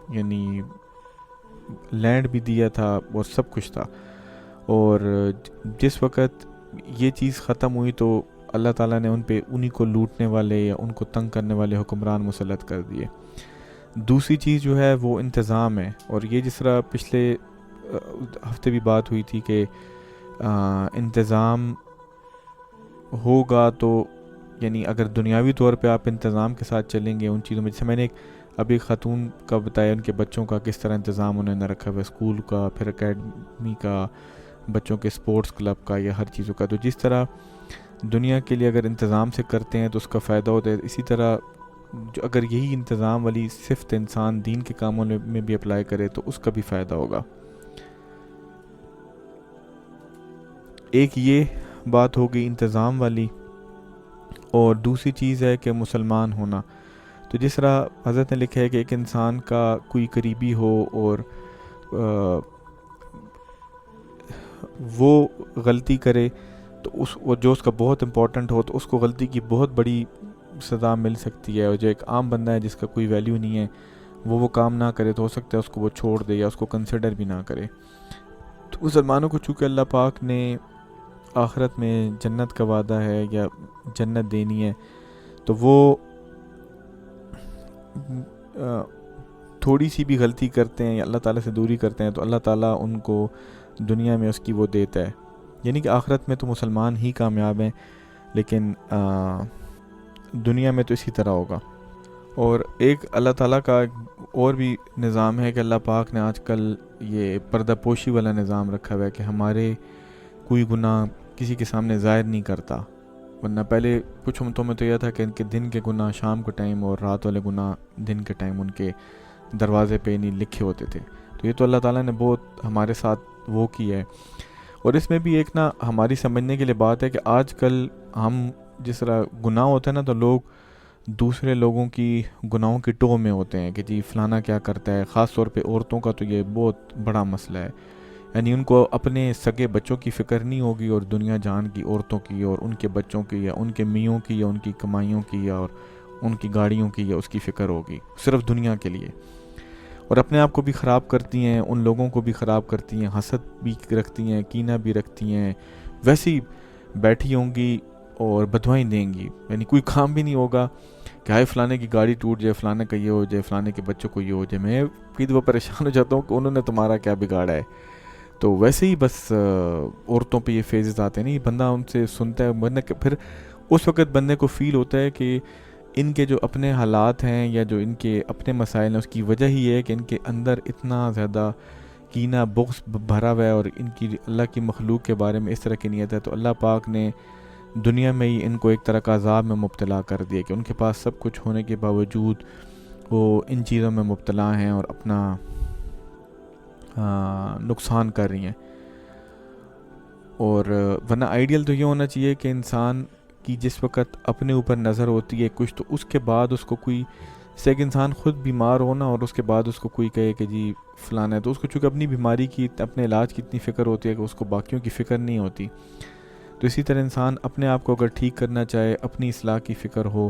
یعنی لینڈ بھی دیا تھا اور سب کچھ تھا. اور جس وقت یہ چیز ختم ہوئی تو اللہ تعالیٰ نے ان پہ انہی کو لوٹنے والے یا ان کو تنگ کرنے والے حکمران مسلط کر دیے. دوسری چیز جو ہے وہ انتظام ہے، اور یہ جس طرح پچھلے ہفتے بھی بات ہوئی تھی کہ انتظام ہوگا تو یعنی اگر دنیاوی طور پہ آپ انتظام کے ساتھ چلیں گے ان چیزوں میں، جیسے میں نے ابھی خاتون کا بتایا ان کے بچوں کا کس طرح انتظام انہوں نے رکھا ہوا ہے، اسکول کا، پھر اکیڈمی کا، بچوں کے سپورٹس کلب کا، یا ہر چیزوں کا. تو جس طرح دنیا کے لیے اگر انتظام سے کرتے ہیں تو اس کا فائدہ ہوتا ہے، اسی طرح جو اگر یہی انتظام والی صفت انسان دین کے کاموں میں بھی اپلائی کرے تو اس کا بھی فائدہ ہوگا. ایک یہ بات ہوگی انتظام والی، اور دوسری چیز ہے کہ مسلمان ہونا. تو جس طرح حضرت نے لکھا ہے کہ ایک انسان کا کوئی قریبی ہو اور وہ غلطی کرے تو جو اس کا بہت امپورٹنٹ ہو تو اس کو غلطی کی بہت بڑی سزا مل سکتی ہے، اور جو ایک عام بندہ ہے جس کا کوئی ویلیو نہیں ہے وہ کام نہ کرے تو ہو سکتا ہے اس کو وہ چھوڑ دے یا اس کو کنسیڈر بھی نہ کرے. تو مسلمانوں کو چونکہ اللہ پاک نے آخرت میں جنت کا وعدہ ہے یا جنت دینی ہے، تو وہ تھوڑی سی بھی غلطی کرتے ہیں یا اللہ تعالیٰ سے دوری کرتے ہیں تو اللہ تعالیٰ ان کو دنیا میں اس کی وہ دیتا ہے. یعنی کہ آخرت میں تو مسلمان ہی کامیاب ہیں، لیکن دنیا میں تو اسی طرح ہوگا. اور ایک اللہ تعالیٰ کا اور بھی نظام ہے کہ اللہ پاک نے آج کل یہ پردہ پوشی والا نظام رکھا ہوا ہے کہ ہمارے کوئی گناہ کسی کے سامنے ظاہر نہیں کرتا. ورنہ پہلے کچھ امتوں میں تو یہ تھا کہ ان کے دن کے گناہ شام کے ٹائم اور رات والے گناہ دن کے ٹائم ان کے دروازے پہ نہیں لکھے ہوتے تھے. تو یہ تو اللہ تعالیٰ نے بہت ہمارے ساتھ وہ کیا ہے. اور اس میں بھی ایک نا ہماری سمجھنے کے لیے بات ہے کہ آج کل ہم جس طرح گناہ ہوتا ہے نا تو لوگ دوسرے لوگوں کی گناہوں کی ٹو میں ہوتے ہیں کہ جی فلانا کیا کرتا ہے. خاص طور پہ عورتوں کا تو یہ بہت بڑا مسئلہ ہے. یعنی ان کو اپنے سگے بچوں کی فکر نہیں ہوگی اور دنیا جان کی عورتوں کی اور ان کے بچوں کی یا ان کے میوں کی یا ان کی کمائیوں کی یا اور ان کی گاڑیوں کی یا اس کی فکر ہوگی صرف دنیا کے لیے. اور اپنے آپ کو بھی خراب کرتی ہیں، ان لوگوں کو بھی خراب کرتی ہیں، حسد بھی رکھتی ہیں، کینہ بھی رکھتی ہیں، ویسی بیٹھی ہوں گی اور بدوائیں دیں گی. یعنی کوئی کام بھی نہیں ہوگا کہ ہائے فلانے کی گاڑی ٹوٹ جائے، فلانے کا یہ ہو جائے، فلانے کے بچوں کو یہ ہو جائے. میں کئی دفعہ پریشان ہو جاتا ہوں کہ انہوں نے تمہارا کیا بگاڑا ہے. تو ویسے ہی بس عورتوں پہ یہ فیزز آتے ہیں. نہیں بندہ ان سے سنتا ہے، بندہ پھر اس وقت بندے کو فیل ہوتا ہے کہ ان کے جو اپنے حالات ہیں یا جو ان کے اپنے مسائل ہیں اس کی وجہ ہی ہے کہ ان کے اندر اتنا زیادہ کینہ بغض بھرا ہوا ہے اور ان کی اللہ کی مخلوق کے بارے میں اس طرح کی نیت ہے. تو اللہ پاک نے دنیا میں ہی ان کو ایک طرح کا عذاب میں مبتلا کر دیا کہ ان کے پاس سب کچھ ہونے کے باوجود وہ ان چیزوں میں مبتلا ہیں اور اپنا نقصان کر رہی ہیں. اور ورنہ آئیڈیل تو یہ ہونا چاہیے کہ انسان کی جس وقت اپنے اوپر نظر ہوتی ہے کچھ تو اس کے بعد اس کو کوئی سے ایک انسان خود بیمار ہونا اور اس کے بعد اس کو کوئی کہے کہ جی فلانا ہے، تو اس کو چونکہ اپنی بیماری کی اپنے علاج کی اتنی فکر ہوتی ہے کہ اس کو باقیوں کی فکر نہیں ہوتی. تو اسی طرح انسان اپنے آپ کو اگر ٹھیک کرنا چاہے، اپنی اصلاح کی فکر ہو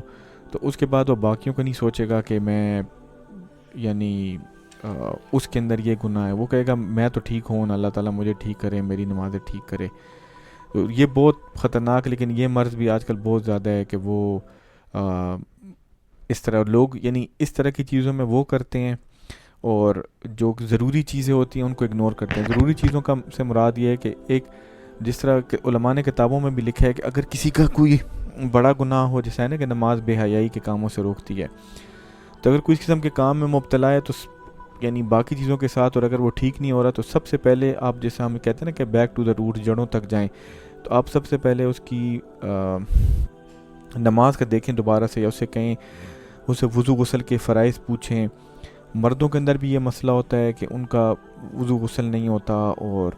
تو اس کے بعد وہ باقیوں کو نہیں سوچے گا کہ میں یعنی اس کے اندر یہ گناہ ہے. وہ کہے گا میں تو ٹھیک ہوں، اللہ تعالیٰ مجھے ٹھیک کرے، میری نمازیں ٹھیک کرے. تو یہ بہت خطرناک، لیکن یہ مرض بھی آج کل بہت زیادہ ہے کہ وہ اس طرح لوگ یعنی اس طرح کی چیزوں میں وہ کرتے ہیں اور جو ضروری چیزیں ہوتی ہیں ان کو اگنور کرتے ہیں. ضروری چیزوں کا سے مراد یہ ہے کہ ایک جس طرح کہ علماء نے کتابوں میں بھی لکھا ہے کہ اگر کسی کا کوئی بڑا گناہ ہو، جیسا ہے نا کہ نماز بے حیائی کے کاموں سے روکتی ہے، تو اگر کوئی اس قسم کے کام میں مبتلا ہے تو یعنی باقی چیزوں کے ساتھ، اور اگر وہ ٹھیک نہیں ہو رہا تو سب سے پہلے آپ جیسے ہم کہتے ہیں نا کہ بیک ٹو دا روٹ، جڑوں تک جائیں. تو آپ سب سے پہلے اس کی نماز کا دیکھیں دوبارہ سے، یا اسے کہیں اسے وضو غسل کے فرائض پوچھیں. مردوں کے اندر بھی یہ مسئلہ ہوتا ہے کہ ان کا وضو غسل نہیں ہوتا اور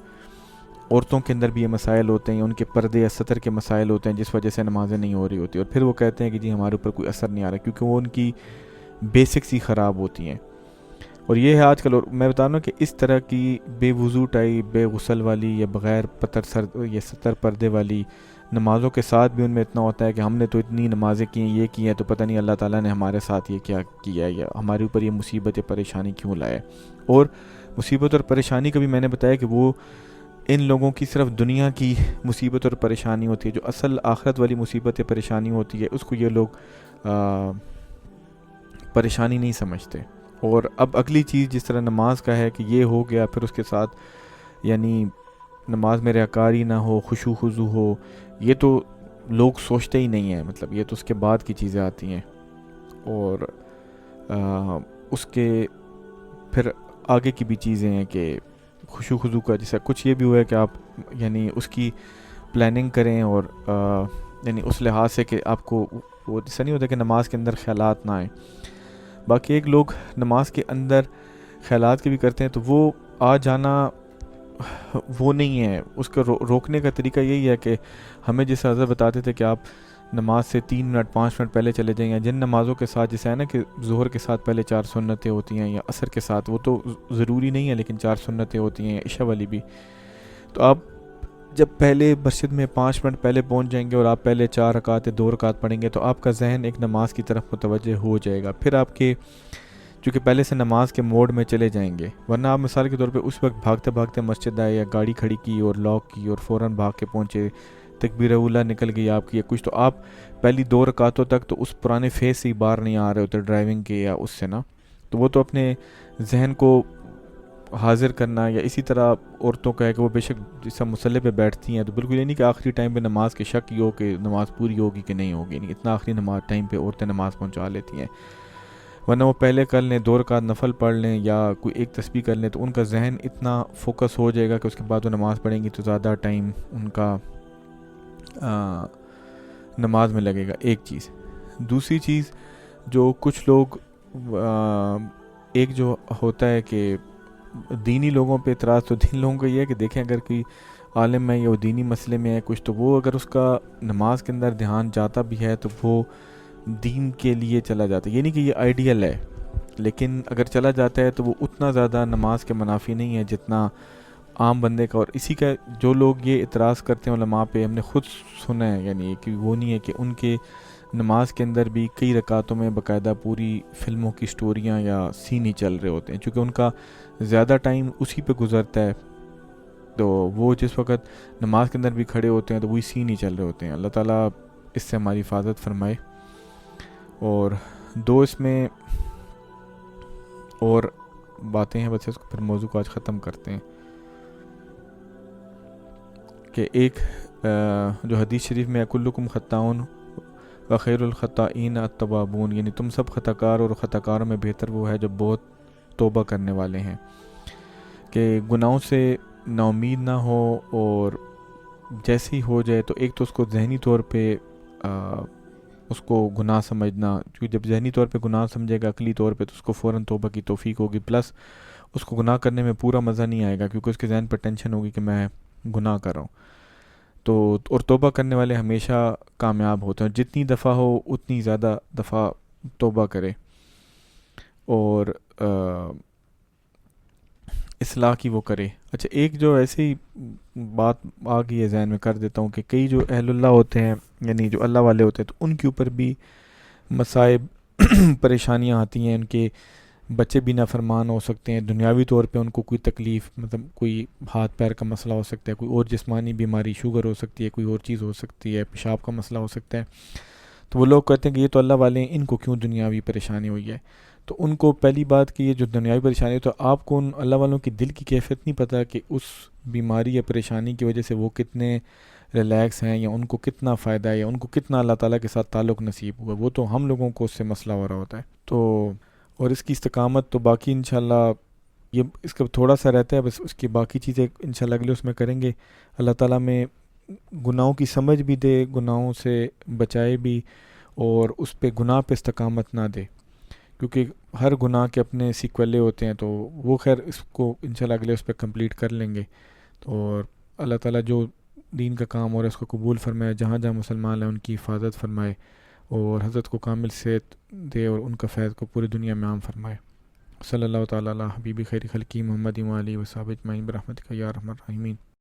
عورتوں کے اندر بھی یہ مسائل ہوتے ہیں، ان کے پردے یا ستر کے مسائل ہوتے ہیں جس وجہ سے نمازیں نہیں ہو رہی ہوتی، اور پھر وہ کہتے ہیں کہ جی ہمارے اوپر کوئی اثر نہیں آ رہا، کیونکہ وہ ان کی بیسکس ہی خراب ہوتی ہیں. اور یہ ہے آج کل. اور میں بتا رہا ہوں کہ اس طرح کی بے وضو ٹائپ، بے غسل والی یا بغیر یا ستر پردے والی نمازوں کے ساتھ بھی ان میں اتنا ہوتا ہے کہ ہم نے تو اتنی نمازیں کی ہیں، یہ کی ہیں، تو پتہ نہیں اللہ تعالیٰ نے ہمارے ساتھ یہ کیا کیا ہے، یا ہمارے اوپر یہ مصیبت یا پریشانی کیوں لائے. اور مصیبت اور پریشانی کا بھی میں نے بتایا کہ وہ ان لوگوں کی صرف دنیا کی مصیبت اور پریشانی ہوتی ہے، جو اصل آخرت والی مصیبت یا پریشانی ہوتی ہے اس کو یہ لوگ پریشانی نہیں سمجھتے. اور اب اگلی چیز جس طرح نماز کا ہے کہ یہ ہو گیا، پھر اس کے ساتھ یعنی نماز میں ریاکاری نہ ہو، خشوع خضوع ہو، یہ تو لوگ سوچتے ہی نہیں ہیں، مطلب یہ تو اس کے بعد کی چیزیں آتی ہیں. اور اس کے پھر آگے کی بھی چیزیں ہیں کہ خشوع خضوع کا جیسا کچھ یہ بھی ہوا ہے کہ آپ یعنی اس کی پلاننگ کریں، اور یعنی اس لحاظ سے کہ آپ کو وہ ایسا نہیں ہوتا کہ نماز کے اندر خیالات نہ آئیں. باقی ایک لوگ نماز کے اندر خیالات کے بھی کرتے ہیں، تو وہ آ جانا وہ نہیں ہے. اس کا روکنے کا طریقہ یہی ہے کہ ہمیں جیسے حضرت بتاتے تھے کہ آپ نماز سے 3 منٹ 5 منٹ پہلے چلے جائیں، یا جن نمازوں کے ساتھ جیسے ہے نا کہ ظہر کے ساتھ پہلے 4 سنتیں ہوتی ہیں، یا عصر کے ساتھ وہ تو ضروری نہیں ہے لیکن 4 سنتیں ہوتی ہیں، یا عشاء والی بھی. تو آپ جب پہلے مسجد میں 5 منٹ پہلے پہنچ جائیں گے اور آپ پہلے 4 رکعت 2 رکعت پڑھیں گے، تو آپ کا ذہن ایک نماز کی طرف متوجہ ہو جائے گا. پھر آپ کے چونکہ پہلے سے نماز کے موڈ میں چلے جائیں گے، ورنہ آپ مثال کے طور پہ اس وقت بھاگتے بھاگتے مسجد آئے، یا گاڑی کھڑی کی اور لاک کی اور فوراً بھاگ کے پہنچے، تکبیر اولیٰ نکل گئی آپ کی یا کچھ، تو آپ پہلی 2 رکعتوں تک تو اس پرانے فیس سے ہی باہر نہیں آ رہے ہوتے ڈرائیونگ کے یا اس سے نا. تو وہ تو اپنے ذہن کو حاضر کرنا. یا اسی طرح عورتوں کا ہے کہ وہ بے شک جس مصلی پہ بیٹھتی ہیں تو بالکل یہ نہیں کہ آخری ٹائم پہ نماز کے شک ہی ہو کہ نماز پوری ہوگی کہ نہیں ہوگی، نہیں اتنا آخری ٹائم پہ عورتیں نماز پہنچا لیتی ہیں. ورنہ وہ پہلے کر لیں 2 رکعت نفل پڑھ لیں یا کوئی ایک تسبیح کر لیں، تو ان کا ذہن اتنا فوکس ہو جائے گا کہ اس کے بعد وہ نماز پڑھیں گی تو زیادہ ٹائم ان کا نماز میں لگے گا. ایک چیز. دوسری چیز جو کچھ لوگ ایک جو ہوتا ہے کہ دینی لوگوں پہ اعتراض، تو دینی لوگوں کا یہ ہے کہ دیکھیں اگر کوئی عالم ہے یا وہ دینی مسئلے میں ہے کچھ، تو وہ اگر اس کا نماز کے اندر دھیان جاتا بھی ہے تو وہ دین کے لیے چلا جاتا ہے. یہ نہیں کہ یہ آئیڈیل ہے، لیکن اگر چلا جاتا ہے تو وہ اتنا زیادہ نماز کے منافی نہیں ہے جتنا عام بندے کا. اور اسی کا جو لوگ یہ اعتراض کرتے ہیں علماء پہ، ہم نے خود سنا ہے، یعنی کہ وہ نہیں ہے کہ ان کے نماز کے اندر بھی کئی رکعتوں میں باقاعدہ پوری فلموں کی سٹوریاں یا سین ہی چل رہے ہوتے ہیں، چونکہ ان کا زیادہ ٹائم اسی پہ گزرتا ہے. تو وہ جس وقت نماز کے اندر بھی کھڑے ہوتے ہیں تو وہی سین ہی چل رہے ہوتے ہیں. اللہ تعالیٰ اس سے ہماری حفاظت فرمائے. اور 2 اس میں اور باتیں ہیں، بس اس کو پھر موضوع کو آج ختم کرتے ہیں. کہ ایک جو حدیث شریف میں کلکم خطاؤن و خیر الخطائین التوابون، یعنی تم سب خطا کار اور خطا کاروں میں بہتر وہ ہے جو بہت توبہ کرنے والے ہیں. کہ گناہوں سے نا امید نہ ہو، اور جیسے ہی ہو جائے تو ایک تو اس کو ذہنی طور پہ اس کو گناہ سمجھنا، کیونکہ جب ذہنی طور پہ گناہ سمجھے گا عقلی طور پہ تو اس کو فوراً توبہ کی توفیق ہوگی. پلس اس کو گناہ کرنے میں پورا مزہ نہیں آئے گا، کیونکہ اس کے ذہن پر ٹینشن ہوگی کہ میں گناہ کر رہا ہوں. تو اور توبہ کرنے والے ہمیشہ کامیاب ہوتے ہیں، جتنی دفعہ ہو اتنی زیادہ دفعہ توبہ کرے. اور اصلاح کی وہ کرے. اچھا ایک جو ایسی بات آ گئی ہے ذہن میں کر دیتا ہوں کہ کئی جو اہل اللہ ہوتے ہیں، یعنی جو اللہ والے ہوتے ہیں، تو ان کے اوپر بھی مصائب پریشانیاں آتی ہیں. ان کے بچے بھی نافرمان ہو سکتے ہیں، دنیاوی طور پہ ان کو کوئی تکلیف، مطلب کوئی ہاتھ پیر کا مسئلہ ہو سکتا ہے، کوئی اور جسمانی بیماری، شوگر ہو سکتی ہے، کوئی اور چیز ہو سکتی ہے، پیشاب کا مسئلہ ہو سکتا ہے. تو وہ لوگ کہتے ہیں کہ یہ تو اللہ والے ہیں، ان کو کیوں دنیاوی پریشانی ہوئی ہے. تو ان کو پہلی بات کہ یہ جو دنیاوی پریشانی ہے، تو آپ کو ان اللہ والوں کی دل کی کیفیت نہیں پتہ کہ اس بیماری یا پریشانی کی وجہ سے وہ کتنے ریلیکس ہیں، یا ان کو کتنا فائدہ ہے، یا ان کو کتنا اللہ تعالیٰ کے ساتھ تعلق نصیب ہوا. وہ تو ہم لوگوں کو اس سے مسئلہ ہو رہا ہوتا ہے. تو اور اس کی استقامت تو باقی انشاءاللہ یہ اس کا تھوڑا سا رہتا ہے، بس اس کی باقی چیزیں انشاءاللہ اگلے اس میں کریں گے. اللہ تعالیٰ میں گناہوں کی سمجھ بھی دے، گناہوں سے بچائے بھی، اور اس پہ گناہ پہ استقامت نہ دے، کیونکہ ہر گناہ کے اپنے سیکویلے ہوتے ہیں. تو وہ خیر اس کو انشاءاللہ اگلے اس پہ کمپلیٹ کر لیں گے. اور اللہ تعالیٰ جو دین کا کام ہو رہا ہے اس کو قبول فرمائے، جہاں جہاں مسلمان ہیں ان کی حفاظت فرمائے، اور حضرت کو کامل صحت دے اور ان کا فیض کو پوری دنیا میں عام فرمائے۔ صلی اللہ تعالیٰ علی حبیب خیر خلقی محمد و علیہ وصحبہ اجمعین برحمتک یا ارحم الراحمین۔